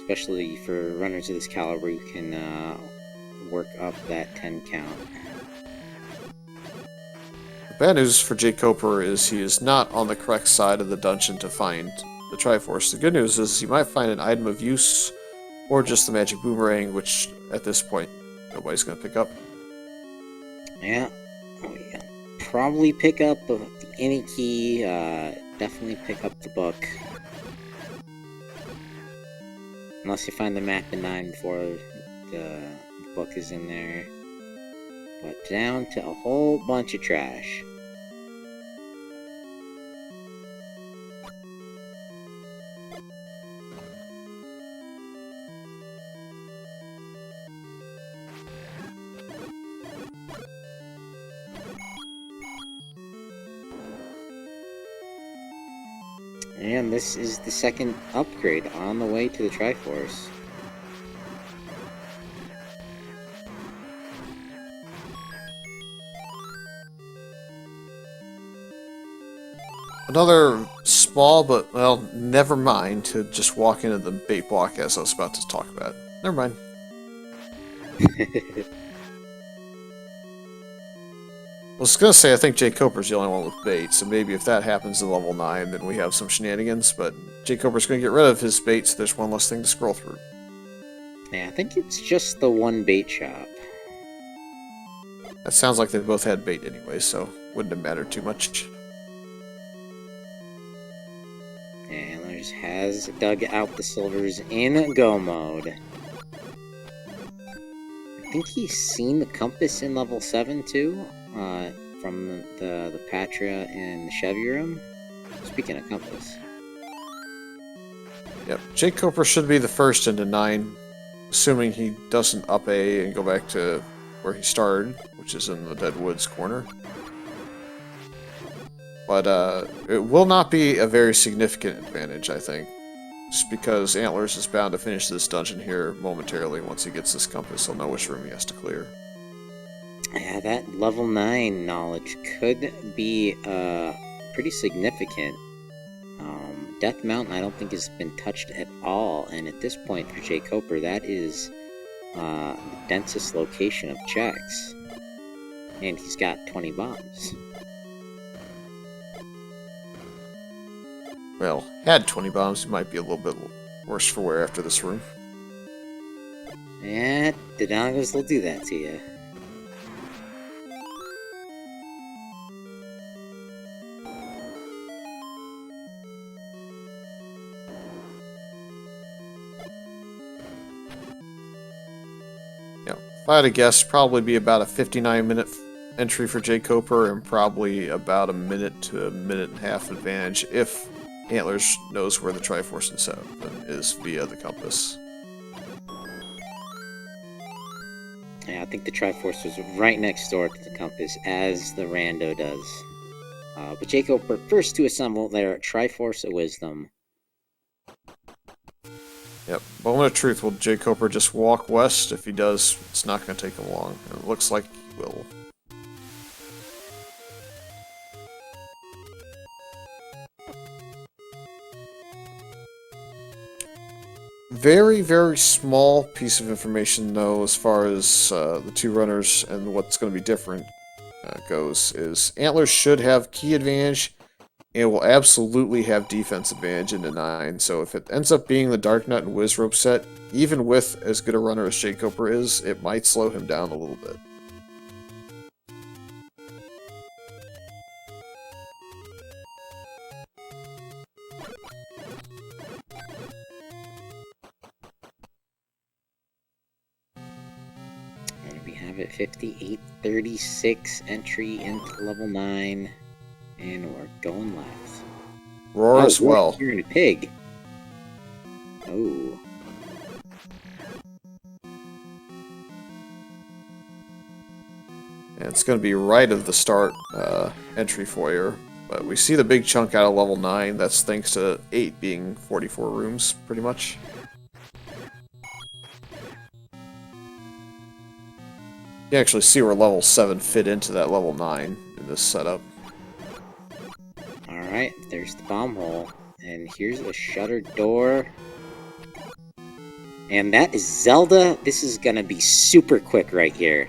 Especially for runners of this caliber who can work up that 10 count. The bad news for jkoper is he is not on the correct side of the dungeon to find the Triforce. The good news is you might find an item of use, or just the magic boomerang, which at this point nobody's going to pick up. Yeah, probably pick up the any key, definitely pick up the book. Unless you find the map in 9 before the book is in there. But down to a whole bunch of trash. And this is the second upgrade on the way to the Triforce. Another small, but, well, never mind to just walk into the bait block as I was about to talk about. Never mind. I was going to say, I think jkoper's the only one with bait, so maybe if that happens in level 9, then we have some shenanigans, but jkoper's going to get rid of his bait, so there's one less thing to scroll through. Yeah, I think it's just the one bait shop. That sounds like they both had bait anyway, so wouldn't have mattered too much. Antlerz has dug out the silvers in go mode. I think he's seen the compass in level 7 too, from the Patra and the Chevy room. Speaking of compass. Yep, jkoper should be the first into 9, assuming he doesn't up A and go back to where he started, which is in the Dead Woods corner. But it will not be a very significant advantage, I think. Just because Antlerz is bound to finish this dungeon here momentarily. Once he gets this compass, he'll know which room he has to clear. Yeah, that level 9 knowledge could be pretty significant. Death Mountain I don't think has been touched at all, and at this point for jkoper, that is the densest location of checks. And he's got 20 bombs. Well, had 20 bombs, he might be a little bit worse for wear after this room. Yeah, the dongos will do that to you. Yeah, if I had to guess, probably be about a 59-minute entry for jkoper and probably about a minute to a minute and a half advantage if Antlerz knows where the Triforce is via the compass. Yeah, I think the Triforce was right next door to the compass, as the Rando does. But jkoper first to assemble their Triforce of Wisdom. Yep, moment of truth. Will jkoper just walk west? If he does, it's not going to take him long. It looks like he will. Very, very small piece of information, though, as far as the two runners and what's going to be different goes, is Antlerz should have key advantage and will absolutely have defense advantage into 9. So if it ends up being the Dark Nut and Wiz Rope set, even with as good a runner as jkoper is, it might slow him down a little bit. we have it 5836 entry into level 9, and we're going left. Roar as well. You're in a pig. Oh. And it's going to be right of the start entry foyer. But we see the big chunk out of level 9. That's thanks to 8 being 44 rooms, pretty much. You can actually see where level 7 fit into that level 9 in this setup. Alright, there's the bomb hole. And here's a shuttered door. And that is Zelda. This is gonna be super quick right here.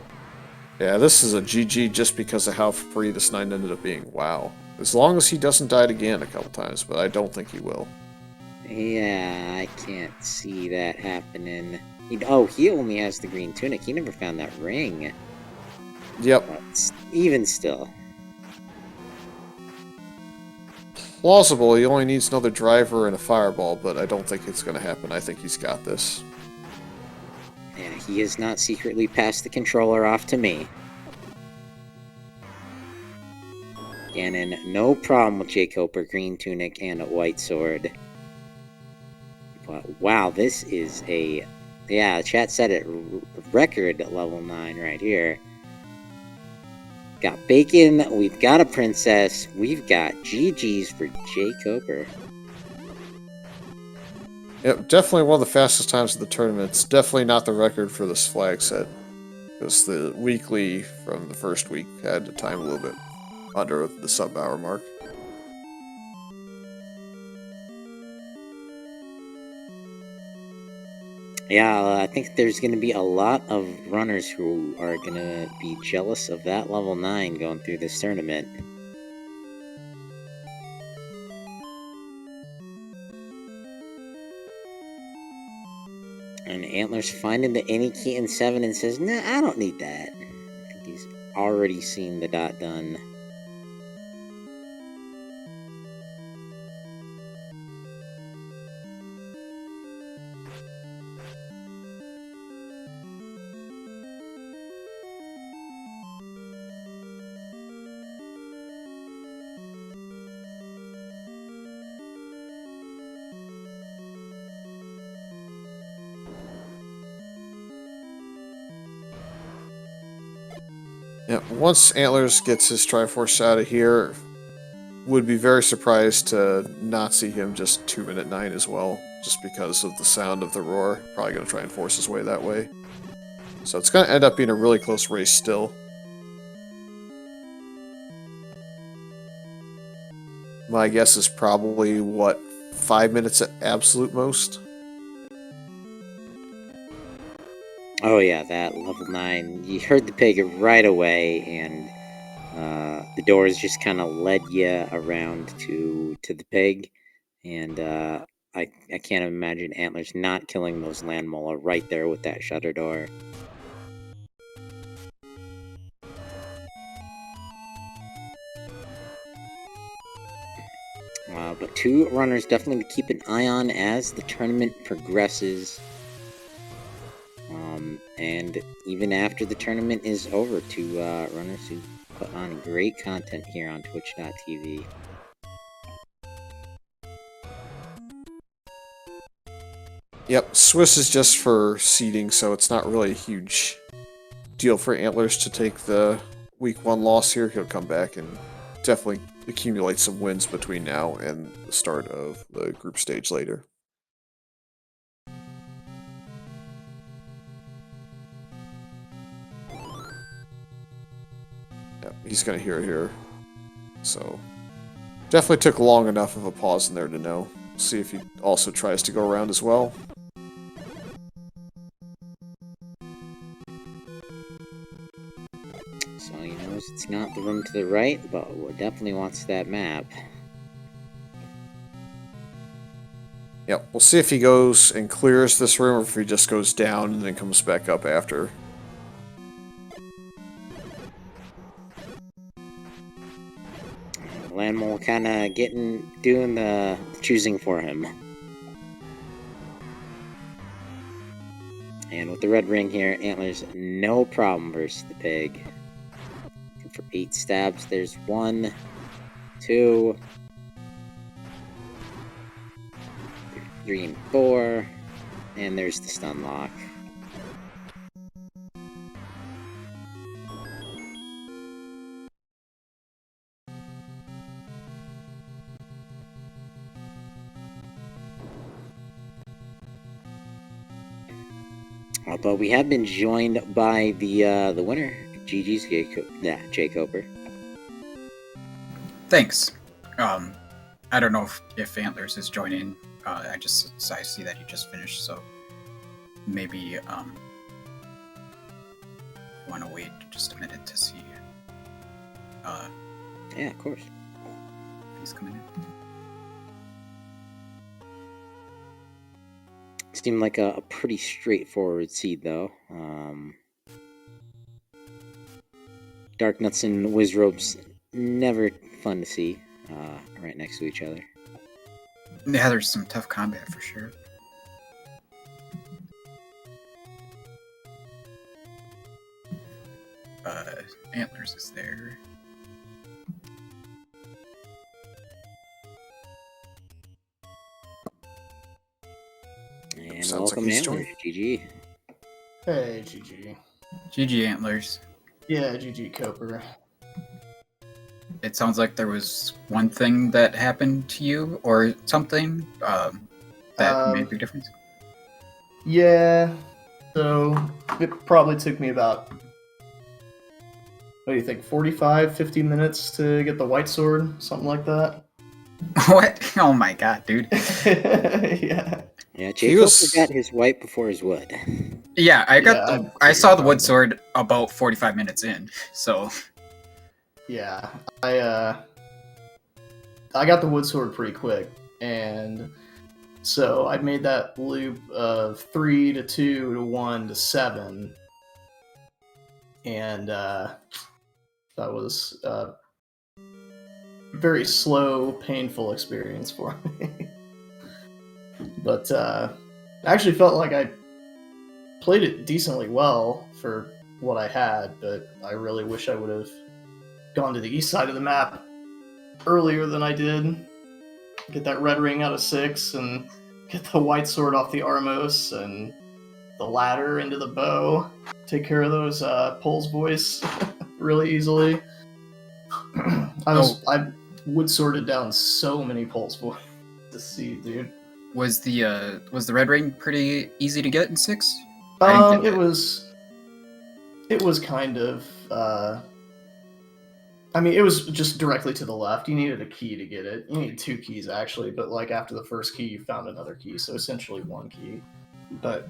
Yeah, this is a GG just because of how free this 9 ended up being. Wow. As long as he doesn't die again a couple times, but I don't think he will. Yeah, I can't see that happening. He only has the green tunic. He never found that ring. Yep. But even still. Plausible, he only needs another driver and a fireball, but I don't think it's going to happen. I think he's got this. Yeah, he has not secretly passed the controller off to me. Ganon, no problem with jkoper, green tunic, and a white sword. But wow, this is a... Yeah, chat said it, record level 9 right here. Got bacon, we've got a princess, we've got GG's for jkoper. Yep, definitely one of the fastest times of the tournament. It's definitely not the record for this flag set. Because the weekly from the first week had to time a little bit under the sub-hour mark. Yeah, I think there's going to be a lot of runners who are going to be jealous of that level 9 going through this tournament. And Antlerz finding the any key in 7 and says, nah, I don't need that. I think he's already seen the dot done. Yeah, once Antlerz gets his Triforce out of here, would be very surprised to not see him just 2-minute 9 as well, just because of the sound of the roar. Probably going to try and force his way that way. So it's going to end up being a really close race still. My guess is probably, what, 5 minutes at absolute most? Oh yeah, that level 9. You heard the pig right away, and the doors just kind of led you around to the pig. And I can't imagine Antlerz not killing those land mola right there with that shutter door. But 2 runners definitely to keep an eye on as the tournament progresses. And even after the tournament is over, 2 runners who put on great content here on twitch.tv. Yep, Swiss is just for seeding, so it's not really a huge deal for Antlerz to take the week 1 loss here. He'll come back and definitely accumulate some wins between now and the start of the group stage later. Yep, he's going to hear it here. So, definitely took long enough of a pause in there to know. See if he also tries to go around as well. So he knows it's not the room to the right, but definitely wants that map. Yep, we'll see if he goes and clears this room or if he just goes down and then comes back up after. Landmole kind of doing the choosing for him. And with the red ring here, Antlerz, no problem versus the pig. Looking for 8 stabs. There's 1, 2, 3, and 4. And there's the stun lock. But we have been joined by the winner, GG's jkoper. Thanks. I don't know if Antlerz is joining. I see that he just finished, so maybe want to wait just a minute to see. Yeah, of course. He's coming in. Seemed like a pretty straightforward seed, though. Dark Nuts and Wizrobes, never fun to see right next to each other. Yeah, there's some tough combat for sure. Antlerz is there. And Sounds welcome, like he's Antlerz. GG. Hey, GG. GG Antlerz. Yeah, GG Coper. It sounds like there was one thing that happened to you or something that made a big difference. Yeah, so it probably took me about, what do you think, 45, 50 minutes to get the white sword? Something like that? What? Oh my god, dude. Yeah. Yeah, jkoper got his white before his wood. Yeah, I saw the wood figured sword about 45 minutes in, so... Yeah, I got the wood sword pretty quick, and so I made that loop of 3 to 2 to 1 to 7, and that was a very slow, painful experience for me. But I actually felt like I played it decently well for what I had, but I really wish I would have gone to the east side of the map earlier than I did. Get that red ring out of 6 and get the white sword off the Armos and the ladder into the bow. Take care of those Pole's voice really easily. I wood sorted down so many Pole's voice to see, dude. Was the red ring pretty easy to get in 6? It was kind of I mean, it was just directly to the left. You needed a key to get it. You needed 2 keys, actually, but like after the first key, you found another key, so essentially 1 key. But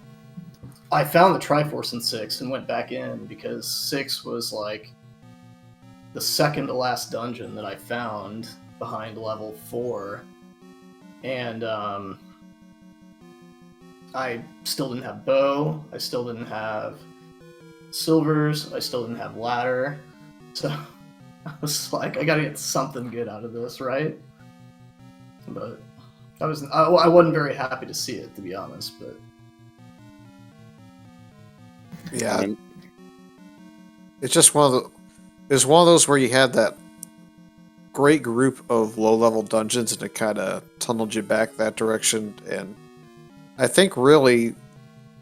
I found the Triforce in 6 and went back in because 6 was like the second to last dungeon that I found behind level 4. And I still didn't have bow, I still didn't have silvers, I still didn't have ladder. So I was like, I gotta get something good out of this, right? But I wasn't very happy to see it, to be honest. But yeah, it's just one of those where you had that great group of low-level dungeons, and it kind of tunneled you back that direction. And I think really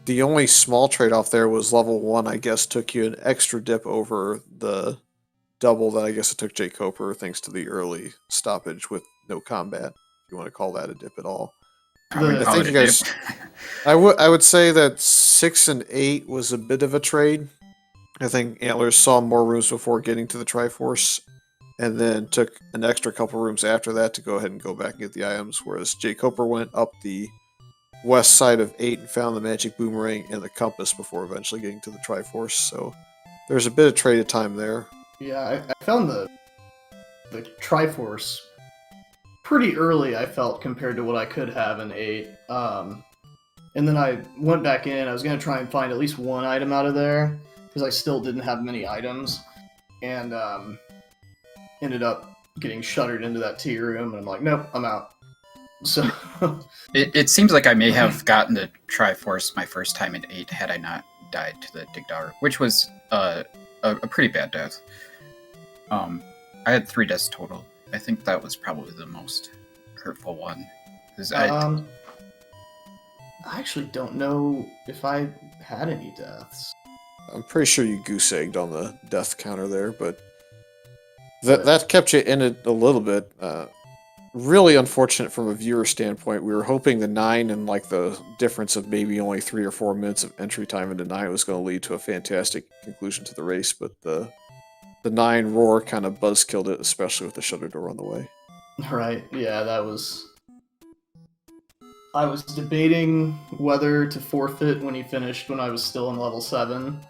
the only small trade-off there was level 1. I guess took you an extra dip over the double that I guess it took jkoper, thanks to the early stoppage with no combat, if you want to call that a dip at all. I think you guys. I would say that 6 and 8 was a bit of a trade. I think Antlerz saw more rooms before getting to the Triforce, and then took an extra couple rooms after that to go ahead and go back and get the items. Whereas jkoper went up the west side of 8 and found the magic boomerang and the compass before eventually getting to the Triforce. So there's a bit of traded time there. yeah, I found the Triforce pretty early, I felt, compared to what I could have in 8. And then I went back in. I was going to try and find at least 1 item out of there, because I still didn't have many items. And ended up getting shuttered into that tea room, and I'm like, nope, I'm out. So It seems like I may have gotten the Triforce my first time in 8 had I not died to the Digdar, which was a pretty bad death. I had 3 deaths total. I think that was probably the most hurtful one. I actually don't know if I had any deaths. I'm pretty sure you goose egged on the death counter there, but that kept you in it a little bit. Really unfortunate from a viewer standpoint. We were hoping the 9 and like the difference of maybe only 3 or 4 minutes of entry time into 9 was going to lead to a fantastic conclusion to the race, but the 9 roar kind of buzzkilled it, especially with the shutter door on the way. Right, yeah, that was... I was debating whether to forfeit when he finished when I was still in level 7.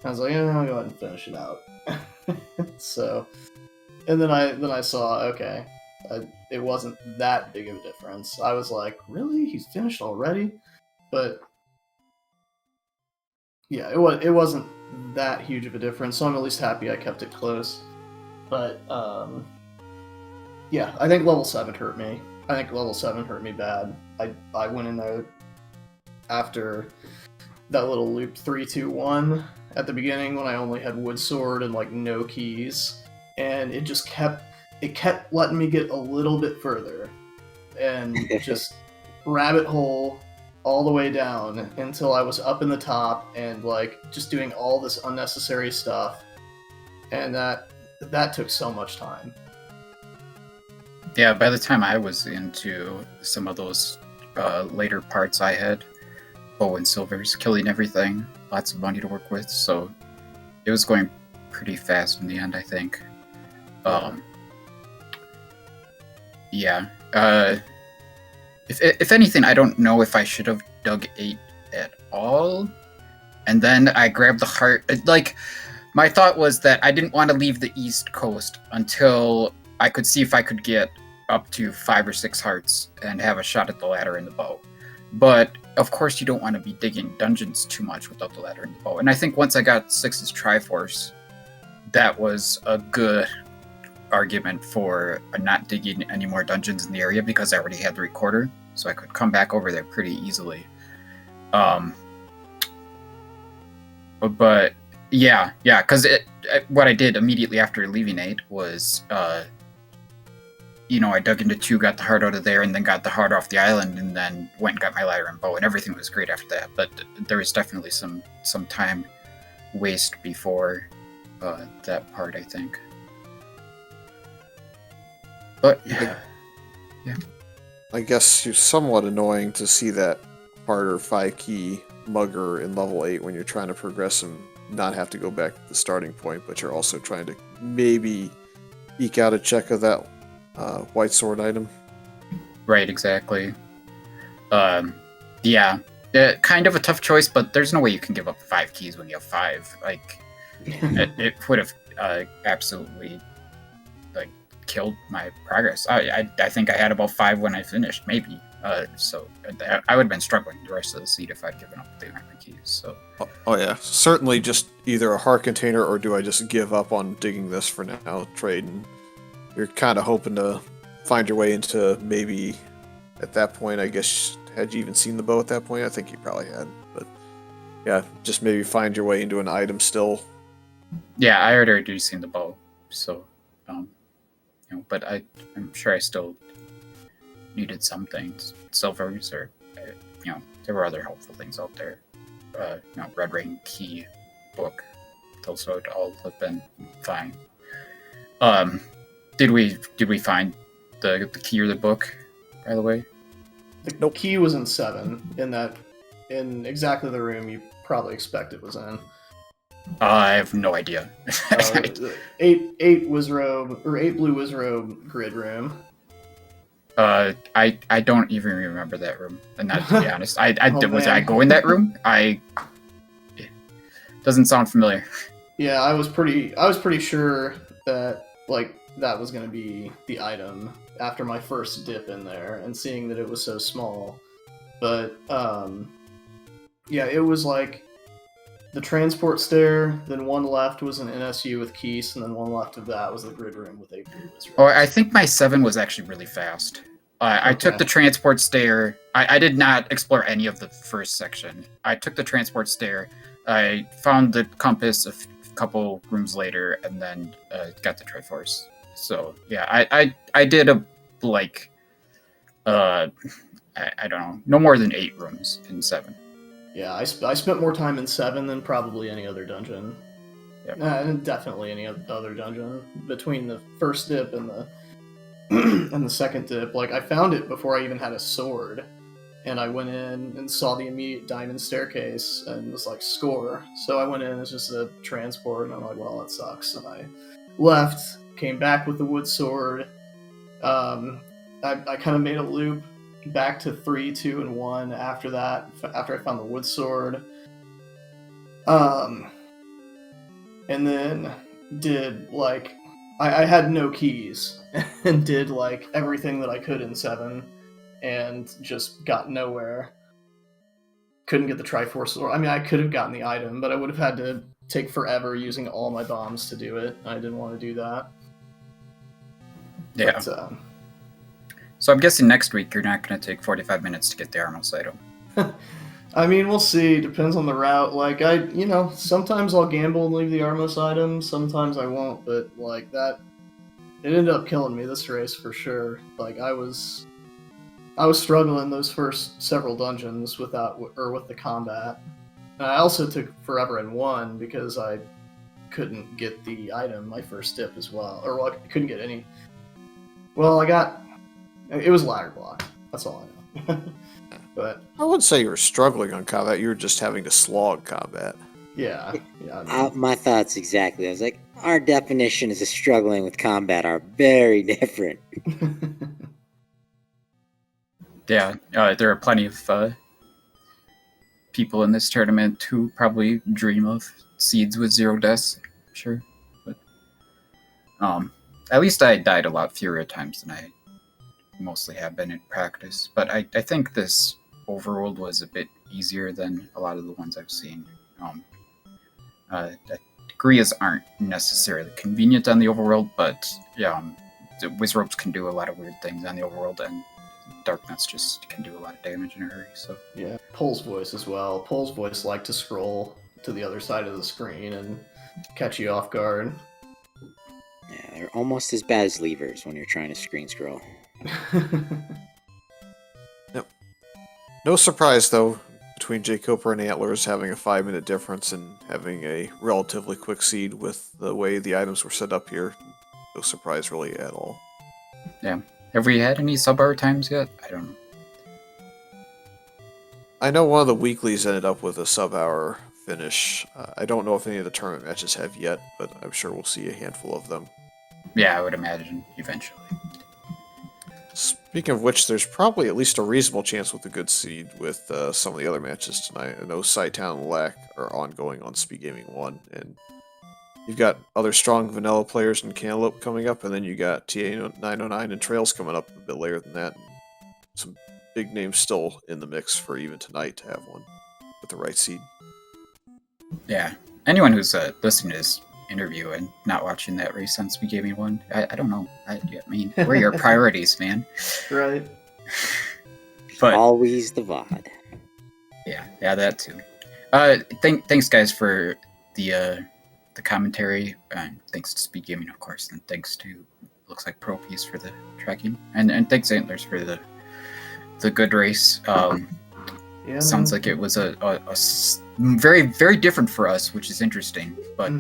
I was like, I'll go ahead and finish it out. So, and then I saw, okay, it wasn't that big of a difference. I was like, really? He's finished already? But yeah, it wasn't that huge of a difference, so I'm at least happy I kept it close. But yeah, I think level 7 hurt me. I think level 7 hurt me bad. I went in there after that little loop 3-2-1 at the beginning when I only had wood sword and like no keys, and it just kept letting me get a little bit further and just rabbit hole all the way down until I was up in the top and like just doing all this unnecessary stuff, and that took so much time. Yeah, by the time I was into some of those later parts, I had bow and silvers, killing everything, lots of money to work with, so it was going pretty fast in the end, I think. Yeah. If anything, I don't know if I should have dug 8 at all. And then I grabbed the heart. Like, my thought was that I didn't want to leave the East Coast until I could see if I could get up to 5 or 6 hearts and have a shot at the ladder and the bow. But of course you don't want to be digging dungeons too much without the ladder and the bow. And I think once I got 6's Triforce, that was a good argument for not digging any more dungeons in the area because I already had the recorder, so I could come back over there pretty easily. But yeah, because what I did immediately after leaving 8 was I dug into 2, got the heart out of there, and then got the heart off the island, and then went and got my ladder and bow, and everything was great after that. But there was definitely some time waste before that part, I think. But yeah. I guess you're somewhat annoying to see that harder 5-key mugger in level 8 when you're trying to progress and not have to go back to the starting point, but you're also trying to maybe eke out a check of that white sword item. Right, exactly. Yeah, kind of a tough choice, but there's no way you can give up 5 keys when you have 5. Like, it would have absolutely like killed my progress. I think I had about 5 when I finished, maybe. So I would have been struggling the rest of the seed if I'd given up the iron keys. So. Oh yeah, certainly just either a heart container or do I just give up on digging this for now, trade, and you're kind of hoping to find your way into maybe at that point, I guess, had you even seen the bow at that point? I think you probably had, but yeah, just maybe find your way into an item still. Yeah, I had already seen the bow, so, but I'm sure I still needed some things, silvers, or, there were other helpful things out there. Red Ring key book, those would all have been fine. Did we find the key or the book, by the way? The key was in 7, in exactly the room you probably expect it was in. I have no idea. 8 Wizrobe, or 8 blue Wizrobe grid room. I don't even remember that room, and not to be honest. Was I go in that room? It doesn't sound familiar. Yeah, I was pretty sure that that was going to be the item after my first dip in there, and seeing that it was so small. But yeah, it was like the transport stair, then one left was an NSU with Keese, and then one left of that was the grid room with 8 blue Wizrobe. Oh, I think my 7 was actually really fast. I took Okay. the transport stair. I did not explore any of the first section. I took the transport stair. I found the compass a couple rooms later, and then got the Triforce. So yeah, I did I don't know, no more than 8 rooms in 7. Yeah, I spent more time in 7 than probably any other dungeon. Yep. And definitely any other dungeon. Between the first dip and the and the second dip, like I found it before I even had a sword, and I went in and saw the immediate diamond staircase and was like, score. So I went in as just a transport, and I'm like, well, that sucks. And I left, came back with the wood sword. I kind of made a loop back to 3, 2, and 1 after that, after I found the wood sword. And then did like I had no keys and did like everything that I could in 7 and just got nowhere. Couldn't get the Triforce. I mean, I could have gotten the item, but I would have had to take forever using all my bombs to do it. I didn't want to do that. Yeah. But, So I'm guessing next week you're not going to take 45 minutes to get the Armos item. I mean, we'll see. Depends on the route. Like, sometimes I'll gamble and leave the Armos item. Sometimes I won't. But like that, it ended up killing me this race for sure. Like I was struggling those first several dungeons with the combat. And I also took forever in 1 because I couldn't get the item my first dip as well, or I couldn't get any. Well, it was ladder block. That's all I know. But I wouldn't say you were struggling on combat. You were just having to slog combat. yeah. I mean, My thoughts exactly. I was like, our definitions of struggling with combat are very different. Yeah, there are plenty of people in this tournament who probably dream of seeds with 0 deaths. Sure, but at least I died a lot fewer times than I mostly have been in practice. But I think this overworld was a bit easier than a lot of the ones I've seen. Degrees aren't necessarily convenient on the overworld, but yeah, the Wizropes can do a lot of weird things on the overworld, and Darknuts just can do a lot of damage in a hurry. So yeah, Pole's voice as well. Pole's voice liked to scroll to the other side of the screen and catch you off guard. Yeah, they're almost as bad as levers when you're trying to screen scroll. No surprise, though, between jkoper and Antlerz having a 5-minute difference and having a relatively quick seed with the way the items were set up here. No surprise really at all. yeah, have we had any sub-hour times yet? I don't know. I know one of the weeklies ended up with a sub-hour finish. I don't know if any of the tournament matches have yet, but I'm sure we'll see a handful of them. Yeah, I would imagine eventually. Speaking of which, there's probably at least a reasonable chance with a good seed with some of the other matches tonight. I know Sci-Town and Lack are ongoing on SpeedGaming 1, and you've got other strong vanilla players in Cantaloupe coming up, and then you got TA909 and Trails coming up a bit later than that. And some big names still in the mix for even tonight to have one with the right seed. Yeah, anyone who's listening to this interview and not watching that race on SpeedGaming 1, I don't know. I mean, where are your priorities, man? Right. But Always the VOD. yeah, that too. Thanks guys for the commentary, and thanks to SpeedGaming, of course, and thanks to looks like Pro Piece for the tracking, and thanks Antlerz for the good race. Yeah. Sounds like it was a very, very different for us, which is interesting. But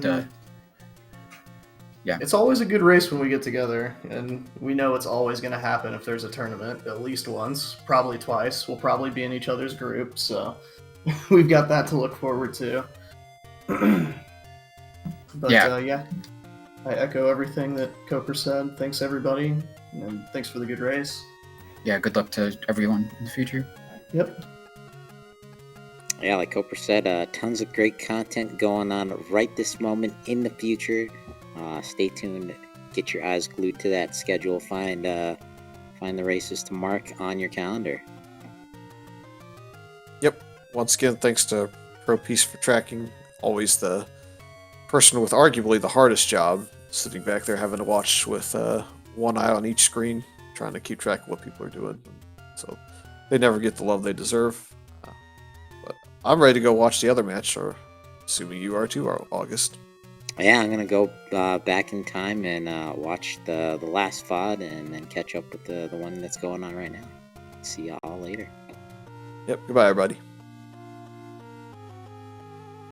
yeah, It's always a good race when we get together, and we know it's always going to happen if there's a tournament, at least once, probably twice. We'll probably be in each other's group, so we've got that to look forward to. But Yeah. I echo everything that Koper said. Thanks everybody, and thanks for the good race. yeah, good luck to everyone in the future. Yep. Yeah, like Koper said, tons of great content going on right this moment in the future. Stay tuned. Get your eyes glued to that schedule. Find the races to mark on your calendar. Yep. Once again, thanks to Pro Piece for tracking. Always the person with arguably the hardest job, sitting back there having to watch with one eye on each screen trying to keep track of what people are doing. So they never get the love they deserve. But I'm ready to go watch the other match, or assuming you are too, August. Yeah, I'm gonna go back in time and watch the last VOD and then catch up with the one that's going on right now. See y'all later. Yep. Goodbye, everybody.